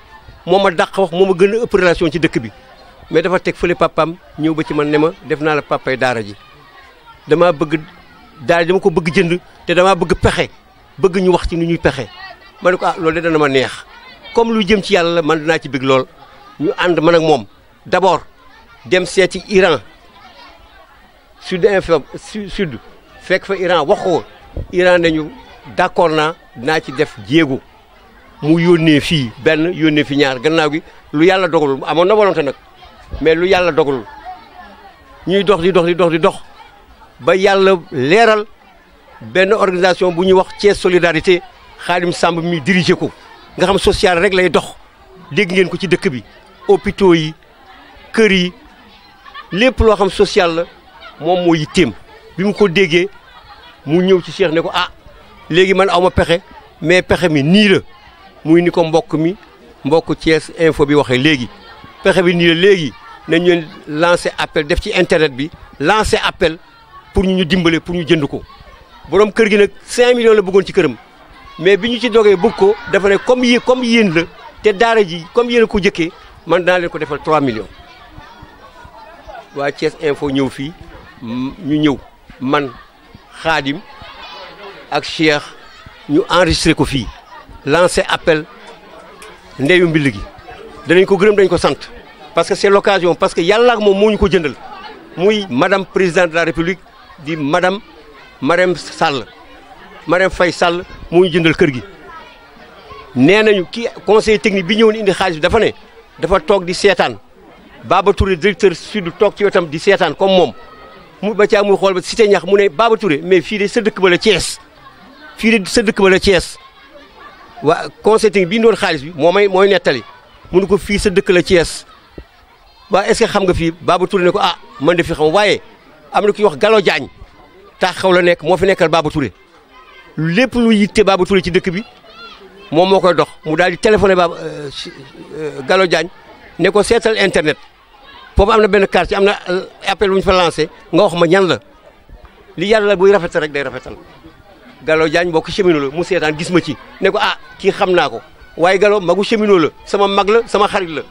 moo ma dàq wax moo ma gën a ëpp relation ci dëkk bi mais dafa teg fële papam ñëw ba ci man ne ma def naa la papay daara ji dama bëgg daara dama ko bëgg jënd te damaa bëgg pexe bëgg ñu wax ci nu ñuy pexe ma ne ko loolu de dana ma neex comme lu jëm ci yàlla la man dinaa ci bëgg lool ñu ànd man ak moom d'abord dem seeti Iran sud fekk fa Iran wax ko Iran nañu d'accord naa dinaa ci def jéego mu yónnee fii benn yónnee fi ñaar gannaaw gi lu yàlla dogalul amoon na volonté nag mais lu yàlla dogalul ñuy dox di dox ba yàlla leeral benn organisation bu ñuy wax Thiès Solidarité Khadim Samb mi dirigé ko nga xam social rek lay dox dégg ngeen ko ci dëkk bi hôpitaux yi kër yi lépp loo xam social la moom moo yitteem bi mu ko déggee mu ñëw ci Cheikh ne ko léegi man awma pexe mais pexe mi nii la muy ni ko mbokk Thiès Info bi waxee léegi pexe bi nii la léegi nañ leen lancer appel def ci internet bi lancer appel pour ñu dimbale pour ñu jënd ko borom kër gi nag 5 millions la bëggoon ci këram mais bi ñu ci dogee bëgg ko dafa ne comme yéen la te daara ji comme yéen a ko jëkkee man dinaa leen ko defal 3 millions waa Thiès Info ñëw fii ñu ñëw man Khadim ak Cheikh ñu enregistré ko fii lancé appel ndeyu mbill gi danañ ko gërëm dañ ko sant parce que c'est l'occasion parce que yàlla ak moom moo ñu ko jëndal muy madame présidente de la république di madame Marème Faye Sall moo ñu jëndal kër gi. nee nañu kii conseil technique bi ñëwoon indi xaalis bi dafa ne dafa toog di seetaan Baba Touré directeur sud toog ci wetam di seetaan comme moom mu ba caa muy xool ba cité ñax mu ne Baba Touré mais fii de sa dëkk ba la Thiès fii de sa dëkk ba la Thiès waa conseil technique bi ñu doon xaalis bi mooy nettali mu ne ko fii sa dëkk la Thiès waa est-ce que xam nga fii Baba Touré ne ko ah man de fi xam waaye am na ki wax Gallo Diagne tax xaw la nekk moo fi nekkal Baba Touré lépp lu yitte Baba Touré ci dëkk bi moom moo koy dox mu daal di téléphoné Gallo Diagne ne ko seetal internet foofu am na benn quartier am na appel bu ñu fa lancé nga wax ma ñan la li yàlla buy rafetal rek day rafetal Gallo Diagne mbokk cheminot la mu seetaan gis ma ci ne ko ah kii xam naa ko waaye Gallo magu cheminot la sama mag la sama xarit la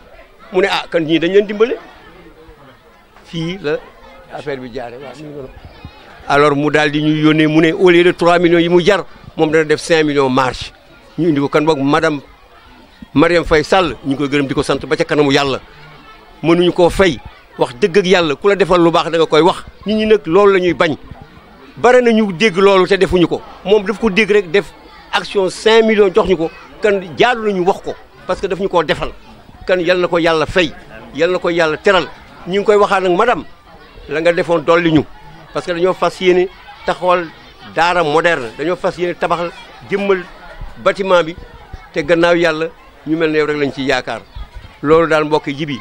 mu ne ah kan ñii dañ leen dimbale fii la affaire bi jaare waaw alors mu daal di ñu yónnee mu ne au lieu de 3 millions yi mu jar moom dana def 5 millions marge ñu indi ko kan boog madame Marième Faye Sall ñu ngi koy gërëm di ko sant ba ca kanamu yàlla mënuñu koo fay wax dëgg ak yàlla ku la defal lu baax da nga koy wax nit ñi nag loolu la ñuy bañ bare na ñu dégg loolu te defuñu ko moom daf ko dégg rek def action 5 millions jox ñu ko kan jaadu nañu wax ko parce que daf ñu koo defal kan yal na ko yàlla fay yal na ko yàlla teral ñu ngi koy waxaat nag madame la nga defoon dolli ñu parce que dañoo fas yéene taxawal daara moderne dañoo fas yéene tabaxal jëmmal bâtiment bi te gannaaw yàlla ñu mel ne yow rek lañ ciy yaakaar loolu daal mbokk ji bi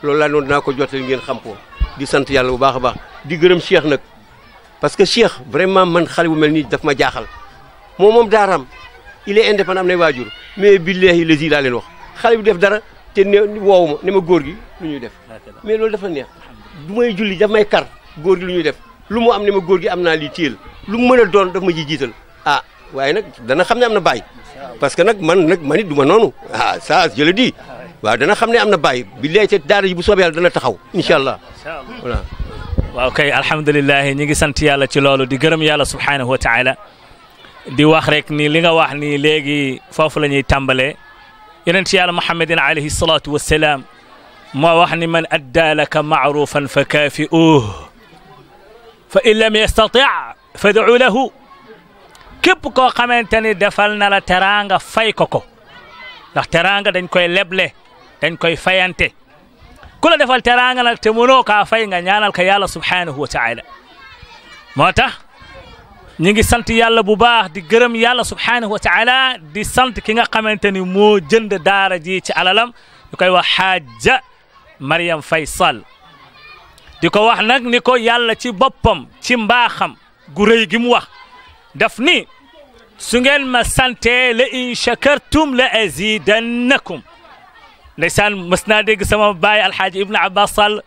loolu laa noonu dinaa ko jottali ngeen xam ko di sant yàlla bu baax a baax di gërëm Cheikh nag parce que Cheikh vraiment man xale bu mel nii daf ma jaaxal moom daaraam il est indépendant am nay waajur mais billahi lazi laa leen wax xale bi def dara te ne woowu ma ne ma góor gi lu ñuy def mais loolu dafa neex du may julli daf may kar góor gi lu ñuy def lu mu am ne ma góor gi am naa lii téel lu mu mën a doon daf ma ji jiital ah waaye nag dana xam ne am na baay parce que nag man it du ma noonu ah ça je le dis waaw dana xam ne am na baay bi léegi te daara ji bu soobee yàlla dana taxaw incha allah voilà. waaw kay alhamdulilah ñi ngi sant yàlla ci loolu di gërëm yàlla subhanahu wa taala di wax rek ni li nga wax ni léegi foofu la ñuy tàmbalee yonent yàlla muhammadin alayhi salatu wassalaam moo wax ni man adda laka maarufan fa kaafi'uuh fa in lam yastati fad'u lahu képp koo xamante ni defal na la teraanga fay ko ndax teraanga dañ koy leble dañ koy fayante ku la defal teraanga nag te mënoo kaa fay nga ñaanal ko yàlla subhanahu wa taala moo tax ñi ngi sant yàlla bu baax di gërëm yàlla subhanahu wa taala di sant ki nga xamante ni moo jënd daara ji ci alalam ñu koy wax Hajja Marième Faye Sall di ko wax nag ni ko yàlla ci boppam ci mbaaxam gu rëy gi mu wax daf ni su ngeen ma sante la in shakartum la azidannakum ndeysaan mës naa dégg sama baay alxaaji Ibn Abbas Sall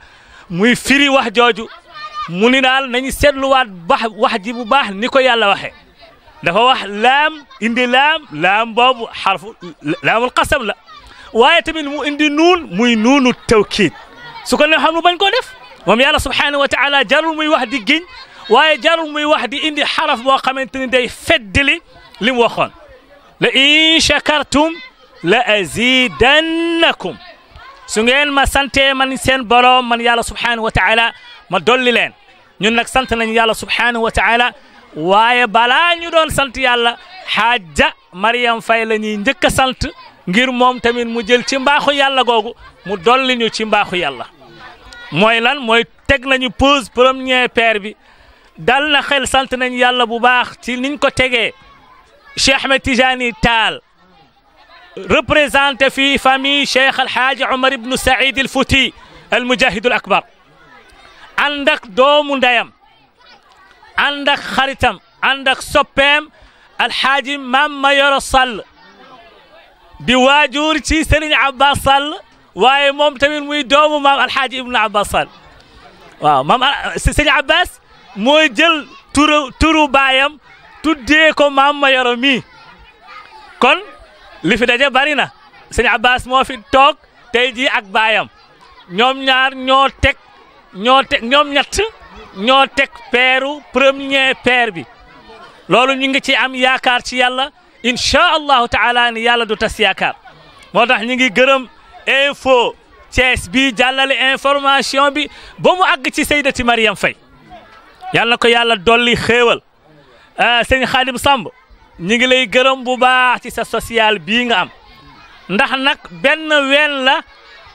muy firi wax jooju mu ni daal nañu seetluwaat baax wax ji bu baax ni ko yàlla waxee dafa wax laam indi laam boobu xarfu laamul qasam la waaye tamit mu indi nuun muy nuunu tawkiid su ko ne xam lu bañ koo def moom yàlla subhanahu wa taala jarul muy wax di giñ waaye jarul muy wax di indi xaraf boo xamante ni day feddali li mu waxoon la in shakartum la azidannakum su ngeen ma sante man seen borom man yàlla subhanahu wa taala ma dolli leen ñun nag sant nañu yàlla subhanahu wa taala waaye balaa ñu doon sant yàlla Hajja Marième Faye la ñuy njëkk a sant ngir moom tamit mu jël ci mbaaxu yàlla googu mu dolli ñu ci mbaaxu yàlla mooy lan mooy teg nañu pause première pierre bi dal na xel sant nañ yàlla bu baax ci niñ ko tegee Cheikh Ahmed Tijani Tall représenté fii famille Cheikh Alhaaji Omar ibnu Saïd al Fouti al mujahid al akbar ànd ak doomu ndeyam ànd ak xaritam ànd ak soppeem Alhaaji Mam Mayoro Sall di waajur ci Serigne Abbas Sall waaye moom tamit muy doomu maam Alhaaji Ibnu Abbas Sall waaw maam Serigne Abbas mooy jël turu baayam tuddee ko maam Mayoro mi kon li fi daje bari na Serigne Abbas moo fi toog tey jii ak baayam ñoom ñaar ñoo teg ñoom ñett ñoo teg peeru premier peer bi loolu ñu ngi ci am yaakaar ci yàlla incha allahu taala ni yàlla du tas yaakaar moo tax ñu ngi gërëm info Thiès bi jàllale information bi ba mu àgg ci Seydati Mariam Faye yàlla na ko yàlla dolli xéewal sëñ Khadim Samb ñu ngi lay gërëm bu baax ci sa social bii nga am ndax nag benn ween la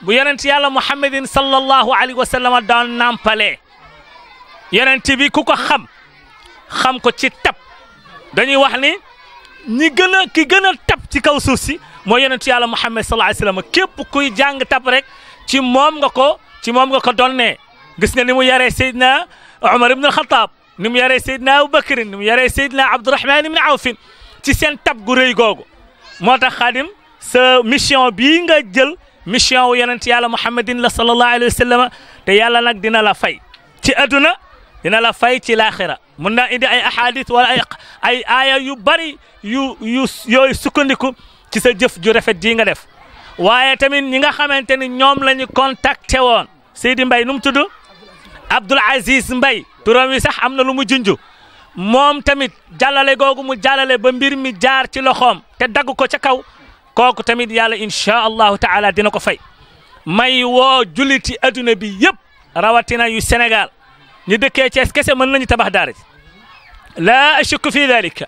bu yonent yàlla muhammadin sallallahu alayhi wa sallam daan nampalee yonent bi ku ko xam ko ci tab dañuy wax ni ki gën a tab ci kaw suuf si mooy yonent yàlla muhammad sallallahu alayhi wa sallam képp kuy jàng tab rek ci moom nga ko donnee gis nga ni mu yaree Seydina Umar ibn al-Khattab ni mu yaree Seydina Abubakar ni mu yaree Seydina Abdurahman ibn Awfin ci seen tab gu rëy googu moo tax Xaadim sa mission bii nga jël mission wu yonent yàlla muhammadin la sallallahu alayhi wa sallam te yàlla nag dina la fay ci adduna dina la fay ci laaxira mun naa indi ay ahadith wala ay aaya yu bari yooyu sukkandiku ci sa jëf ju rafet ji nga def waaye tamit ñi nga xamante ni ñoom la ñu contacté woon Seydi Mbaye nu mu tudd Abdoul Aziz Mbaye turam wi sax am na lu mu junju moom tamit jàllale googu mu jàllale ba mbir mi jaar ci loxoom te dagg ko ca kaw kooku tamit yàlla incha allahu taala dina ko fay may woo julliti adduna bi yëpp rawatina yu Sénégal ñu dëkkee Thiès kese mën nañu tabax daara ji laa ashukku fi dalika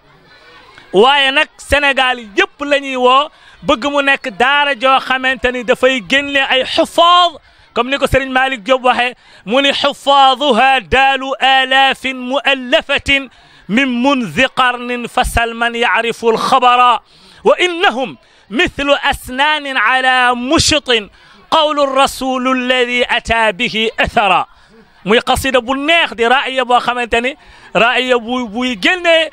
waaye nag Sénégal yëpp la ñuy woo bëgg mu nekk daara joo xamante ni dafay génne ay xufaad comme ni ko Serigne Malick Diop waxee mu ni xufaaduha daalu alaafin muallafatin min munzi qarnin fasal man yacrifu alxabara wa innahum mithlu asnaanin ala mushtin qawlu rasulu alladi ataa bihi athara muy qasida bu neex di raaya boo xamante ni raaya buy génnee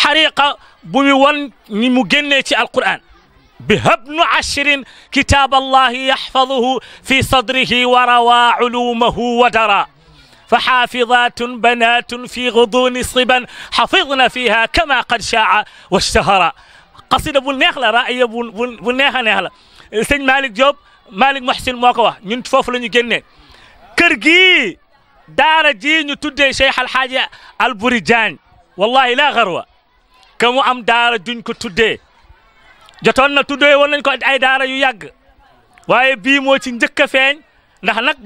xariqa bu mu won ni mu génnee ci alquran bihabnu ashrin kitab allahi yaxfaduhu fi sadrihi wa rawa culumahu wa dara فحافظات بنات في غضون صبا حفظنا فيها كما قد شاع واشتهر قصيدة بول neex la raaya bu neex a neex la sëñ Malick Diop Malick Mohsin moo ko wax ñun foofu la ñu génnee kër gi daara ji ñu tuddee Cheikh Alhaaji Alburi Diagne wallahi la garwa ka mu am daara juñ ko tuddee jotoon na tuddee woon nañ ko ay daara yu yàgg waaye bii moo ci njëkk a feeñ ndax nag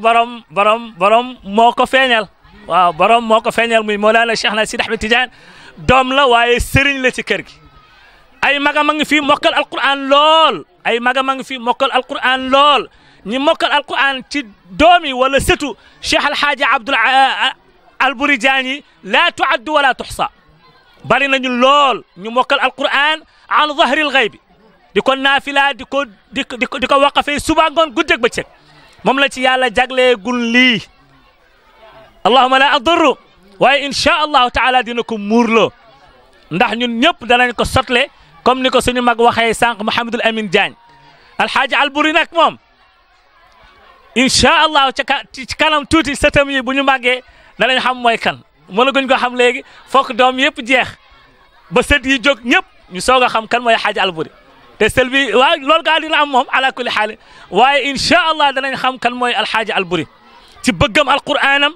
borom moo ko feeñal waaw borom moo ko feeñal muy Mawlana Cheikh na Sidi Ahmed Tidiane doom la waaye sëriñ la ci kër gi ay magam a ngi fi mokkal alquran lool ay magam a ngi fi mokkal alquran lool ñi mokkal alquran ci doomi wala sëtu Cheikh Alhaaji Abdoul Alburi Diagne laa tuaddu wala tuxsa bari nañu lool ñu mokkal alquran an zahril ghaybi di ko naafila di ko waqafee suba ngoon guddeeg bëccëg moom la ci yàlla jagleegul lii allahuma la adurru waaye incha allahu taala dina ko muurloo ndax ñun ñëpp danañ ko sotle comme ni ko suñu mag waxee sànq Mouhamadul Amin Diagne alxaaji Alburi nag moom incha allahu ci kanam tuuti sëtam yi bu ñu màggee danañ xam mooy kan mënaguñ ko xam léegi fokk doom yëpp jeex ba sët yi jóg ñëpp ñu soog a xam kan mooy xaaji Alburi te sel bi waaw loolu gaa dina am moom ala kulli xaal waaye incha allah danañ xam kan mooy alxaaji Alburi ci bëggam alquraanam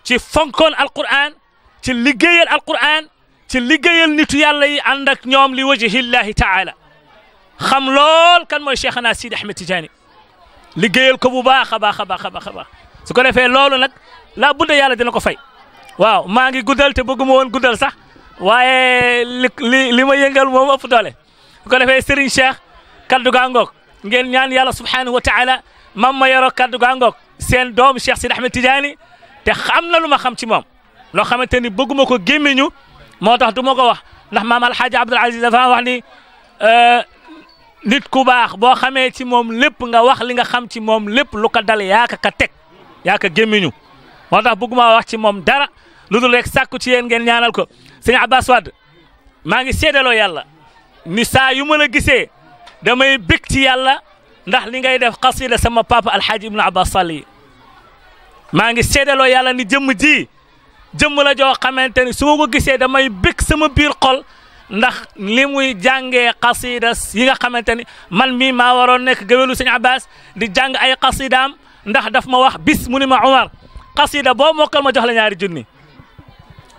ci fonkoon alquraan ci liggéeyal alquraan ci liggéeyal nitu yàlla yi ànd ak ñoom li wajhillahi taala xam lool kan mooy Cheikhna Sidi Ahmed Tidiane liggéeyal ko bu baax a baax a baax a baax a baax su ko defee loolu nag laa budda yàlla dina ko fay waaw maa ngi guddal te bëgguma woon guddal sax waaye li ma yëngal moom ëpp doole su ko defee Serigne Cheikh kaddu gaa ngoog ngeen ñaan yàlla subhanahu wa taala mam ma yoroo kaddu gaa ngoog seen doom Cheikh Sidi Ahmed Tidiane te xam na lu ma xam ci moom loo xamante ni bëgguma ko gémmiñu moo tax du ma ko wax ndax maam alxaaji Abdoul Aziz dafa wax ni nit ku baax boo xamee ci moom lépp nga wax li nga xam ci moom lépp lu ko dal yaa ka teg yaa ka gémmiñu moo tax bëgguma wax ci moom dara lu dul rek sàkku ci yéen ngeen ñaanal ko sëñ Abbas Wade maa ngi seedaloo yàlla ni saa yu ma la gisee damay bég ci yàlla ndax li ngay def qasida sama papa alxaaji Ibnu Abbas Sall yi maa ngi seedaloo yàlla ni jëmm la joo xamante ni su ma ko gisee damay bég sama biir xol ndax li muy jàngee qasida yi nga xamante ni man mii maa waroon nekk gëwélu sëñ Abbas di jàng ay qasidaam ndax daf ma wax bis mu ni ma Umar qasida boo mokkal ma jox la ñaari junni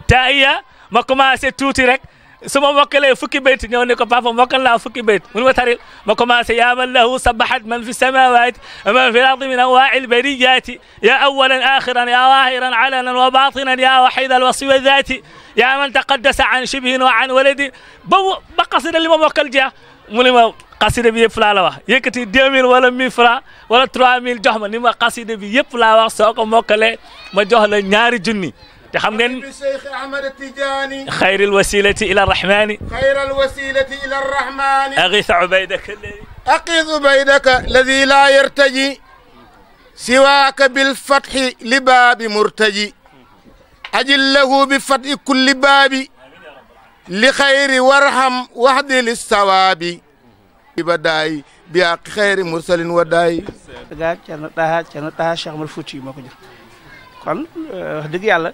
taiya ma commencé tuuti rek su ma mokkalee fukki bayt ñëw ne ko papa mokkal naa fukki bayt mun ma taril ma commencé yaa man lahu sabahat man fi samawati wa man fi l-ardi min anwaai l-bariyati ya awalan axiran ya waahiran alanan wa batinan ya wahida al-wasfi wa dhati ya man taqaddasa an shibhin wa an waladin ba qasida li ma mokkal jeex mu ne ma qasida bi yëpp laa la wax yëkkati 2000 wala 1000 francs wala 3000 jox ma ni ma qasida bi yëpp laa wax soo ko mokkalee ma jox la ñaari junni te xam ngeen Cheikh Ahmad Tidiane xayril wasilati ila arrahmani xayral wasilati ila arrahmani أغث عبيدك الذي أقظ بيدك الذي لا يرتجي سواك بالفتح لباب مرتجي أجل له بفتح كل باب لخير وارحم وحد للثواب بداي بحق خير مرسل وداي gaa Cerno Taha Cheikh Omar Fouti moo ko jël kon wax dëgg yàlla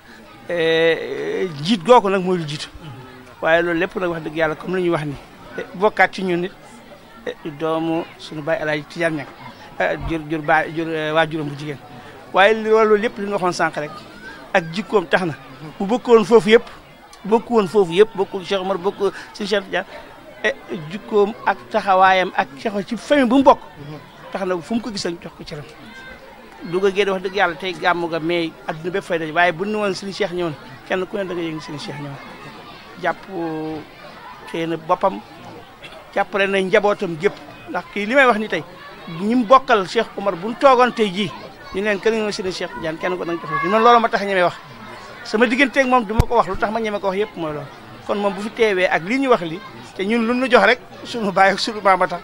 jiit googu nag mooy lu jiitu waaye loolu lépp nag wax dëgg yàlla comme la ñuy wax ni bokkaat ci ñun nit doomu suñu baay Alaaji Tijaan Ñaŋ waajuram bu jigéen waaye loolu lépp li ñu waxoon sànq rek ak jikkoom tax na bu bokkoon foofu yëpp bokkul Cheikh Omar bokk si Cheikh Tidiane jikkoom ak taxawaayam ak Cheikh ci famille bu mu bokk tax na fu mu ko gis rek jox ko cëram Louga gee wax dëgg yàlla tey gàmmu ga mais adduna bépp fay daje waaye bu nu woon Serigne Cheikh ñëwoon kenn ku ne da nga yëg Serigne Cheikh ñëwoon jàpp xëy na boppam jàppale na njabootam gépp ndax kii li may wax ni tey ñi mu bokkal Cheikh Omar bu ñu toogoon tey jii ñu leen kenn nga Serigne Cheikh Tidiane kenn ko da nga jox man loolu ma tax ñemee wax sama digganteeg moom du ma ko wax lu tax ma ñeme ko wax yëpp mooy loolu kon moom bu fi teewee ak lii ñu wax li te ñun lu ñu jox rek sunu baay ak sunu maama tax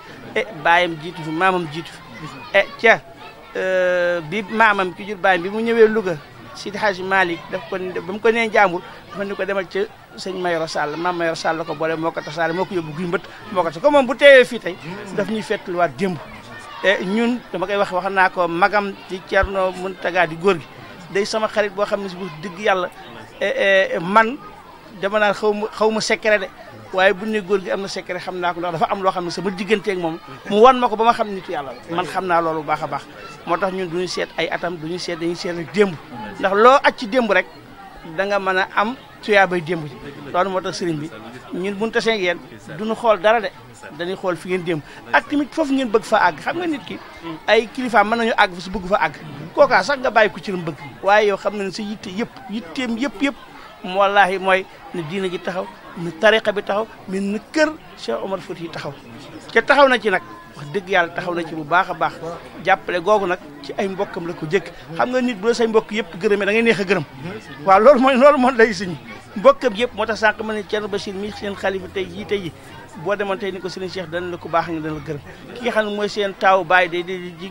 baayam jiitu fi maamam jiitu fi ca bi maamam ki jur baayam bi mu ñëwee Louga Sidi Hadji Malick daf ko ba mu ko nee Njàmbur dafa ni ko demal ca sëñ Mayoro Sall maam Mayoro Sall la ko boole moo ko tasaare moo ko yóbbu guy mbët moo ko tas comme moom bu teewee fii tey daf ñuy fettluwaat démb ñun dama koy wax naa ko magam ci Thierno Mountaga di góor gi day sama xarit boo xam ne si bu dëgg yàlla man dama naan xaw ma secret de waaye bu ne góor gi am na secret xam naa ko ndax dafa am loo xam ne sama digganteeg moom mu wan ma ko ba ma xam nitu yàlla man xam naa loolu bu baax a baax moo tax ñun duñu seet ay atam duñu seet dañuy seet rek démb ndax loo aj ci démb rek da nga mën a am tuyaabay démb ji loolu moo tax sëriñ bi ñun buñu tasee ak yéen duñu xool dara de dañuy xool fi ngeen démb ak tamit foofu ngeen bëgg fa àgg xam nga nit ki ay kilifa mën nañu àgg fa su bëgg fa àgg kookaa sax nga bàyyi ko ci lu bëgg waaye yow xam na ne sa yitte yitteem yëpp wallaahi mooy ne diina ji taxaw ne tariqa bi taxaw mais ne kër Cheikh Omar Fouti taxaw ca taxaw na ci nag wax dëgg yàlla taxaw na ci bu baax a baax jàppale googu nag ci ay mbokkam la ko jëkk xam nga nit bu la say mbokk yëpp gërëmee da ngay neex a gërëm waaw loolu mooy lay suñu mbokkam yëpp moo tax sànq ma ne Thierno Bachir mi seen xalifa tey jii boo demoon tey ni ko Serigne Cheikh dana la ko baax nga dana la gërëm ki nga xam ne mooy seen taaw baay di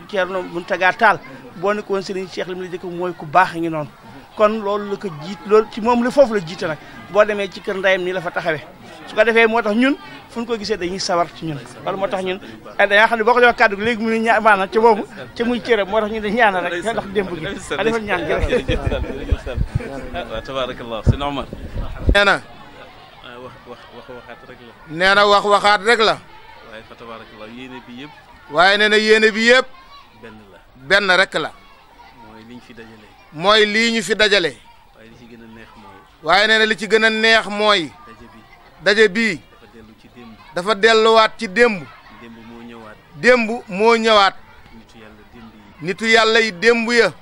Thierno Mountaga Tall boo ne ko woon Serigne Cheikh li mu la jëkk mooy ku baax ngi noonu kon loolu la ko jiit loolu ci moom la foofu la jiite nag boo demee ci kër ndayam nii la fa taxawee su ko defee moo tax ñun fu ñu ko gisee dañuy sawar ci ñun wala moo tax ñun dañoo xam ne boo ko jox kàddu gi léegi mu ñaan maanaam ca boobu ca muy cëram moo tax ñun dañ ñaanal rek ndax démb gi a defal ñaan jërëjëf waaw tabarakallah sëñ Omar nee na waxaat rek la nee na waxaat rek la waaye fa tabarakallah yéene bi yëpp waaye nee na yéene bi yëpp benn rek la mooy liñ fi dajale mooy lii ñu fi dajale waaye li ci gën a neex mooy waaye nee na li ci gën a neex mooy daje bii dafa dellu ci démb dafa delluwaat ci démb démb moo ñëwaat nitu yàlla yi démb ya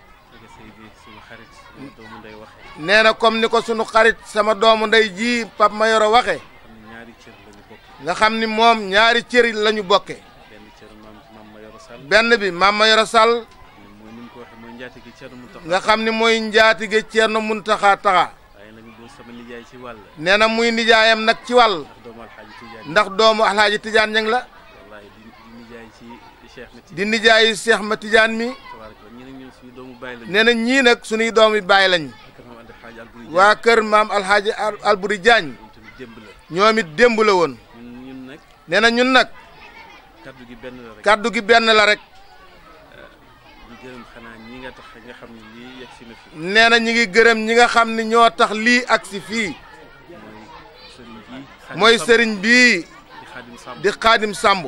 nee na comme ni ko sunu xarit sama doomu ndey ji Pape Mayoro waxe nga xam ni moom ñaari cër lañu bokke benn bi Mame Mayoro Sall nga xam ni mooy njaatige Thierno Mountakha Taha nee na muy nijaayam nag ci wàll ndax doomu Alhaaji Tidiane Ñaŋ la di nijaayu Cheikh Ma Tidiane mi nee na ñii nag suñuy doomi baay lañ waa kër maam Alhaaji Alburi Jaañ ñoom it démb la woon nee na ñun nag kaddu gi benn la rek nee na ñi ngi gërëm ñi nga xam ni ñoo tax lii agsi fii mooy sëriñ bii di Xaadim Samb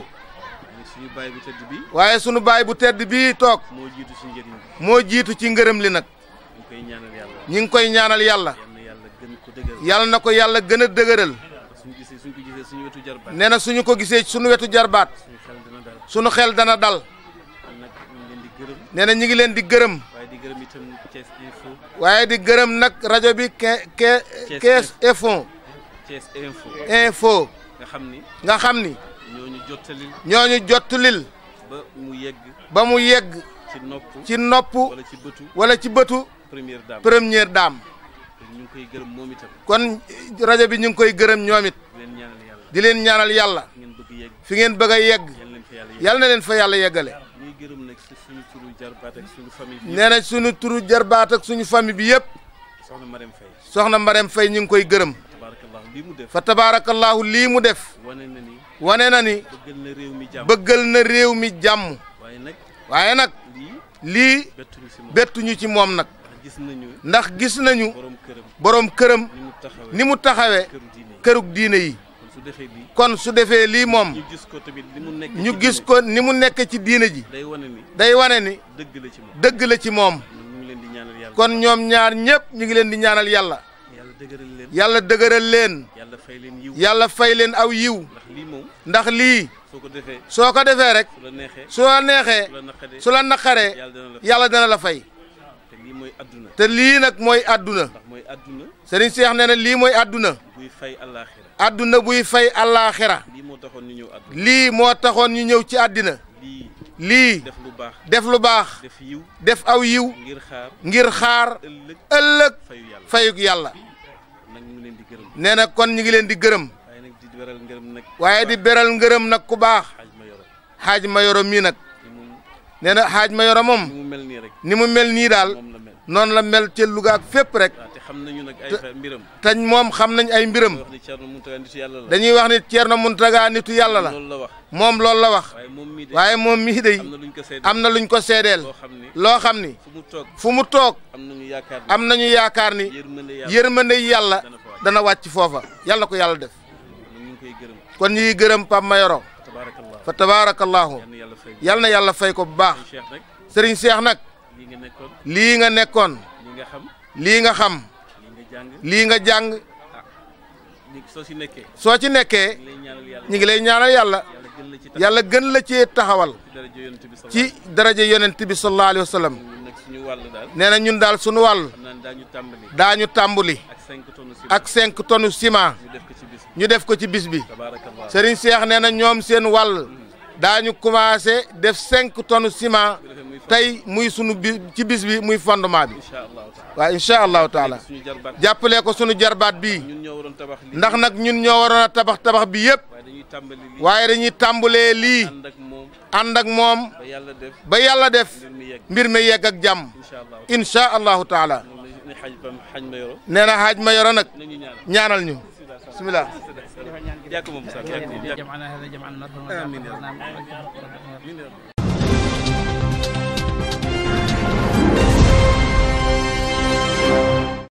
waaye sunu baay bu tedd bii toog moo jiitu ci ngërëm li nag ñi ngi koy ñaanal yàlla yàlla na ko yàlla gën a dëgëral nee na suñu ko gisee suñu wetu jarbaat suñu xel dana dal nee na ñi ngi leen di gërëm waaye di gërëm nag rajo bi Thiès Info nga xam ni ñooñu jottalil ba mu yegg ci nopp wala ci bëtu première dame kon rajo bi ñu ngi koy gërëm ñoom it di leen ñaanal yàlla fi ngeen bëgg a yegg yàlla na leen fa yàlla yeggale nee na suñu turu jarbaat ak suñu famille bi yëpp soxna Marème Faye ñu ngi koy gërëm fa tabaarakallaahu lii mu def wane na ni bëggal na réew mi jàmm waaye nag lii bettuñu ci moom nag ndax gis nañu borom këram ni mu taxawee kërug diine yi kon su defee lii moom ñu gis ko ni mu nekk ci diine ji day wane ni dëgg la ci moom kon ñoom ñaar ñëpp ñu ngi leen di ñaanal yàlla yàlla dëgëral leen yàlla fay leen aw yiw ndax lii soo ko defee rek su la neexee su la naqaree yàlla dana la fay te lii nag mooy àdduna Serigne Cheikh nee na lii mooy àdduna àdduna buy fay àllaaxira lii moo taxoon ñu ñëw ci àddina lii def lu baax def aw yiw ngir xaar ëllëg fayuk yàlla nee na kon ñu ngi leen di gërëm waaye di beral ngërëm nag ku baax xaaj ma yoro mii nag nee na xaaj ma yoro moom ni mu mel nii daal noonu la mel ca Louga ak fépp rek te moom xam nañ ay mbiram dañuy wax ni Thierno Mountaga nitu yàlla la moom loolu la wax waaye moom mii day am na luñ ko seedeel loo xam ni fu mu toog am nañu yaakaar ni yërmande yàlla dana wàcc foofa yàlla ko yàlla def kon ñu ngi gërëm Pape Mayoro fa tabaarakallaahu yal na yàlla fay ko bu baax Serigne Cheikh nag lii nga nekkoon lii nga xam lii nga jàng soo ci nekkee ñu ngi lay ñaanal yàlla yàlla gën la ci taxawal ci daraja yonent bi sallallahu alayhi wa sallam nee na ñun daal sunu wàll daañu tàmbali ak 5 tonnes ciment ñu def ko ci bis bi Serigne Cheikh nee na ñoom seen wàll daañu commencé def 5 tonnes ciment tey muy sunu ci bis bi muy fondement bi waaw incha allahu taala jàppalee ko sunu jarbaat bii ndax nag ñun ñoo waroon a tabax bi yëpp waaye dañuy tàmbalee lii ànd ak moom ba yàlla def mbir mi yegg ak jàmm incha allahu taala nee na xaaj ma yoro nag ñaanal ñu bismillah ياكم ابو سعد ياكم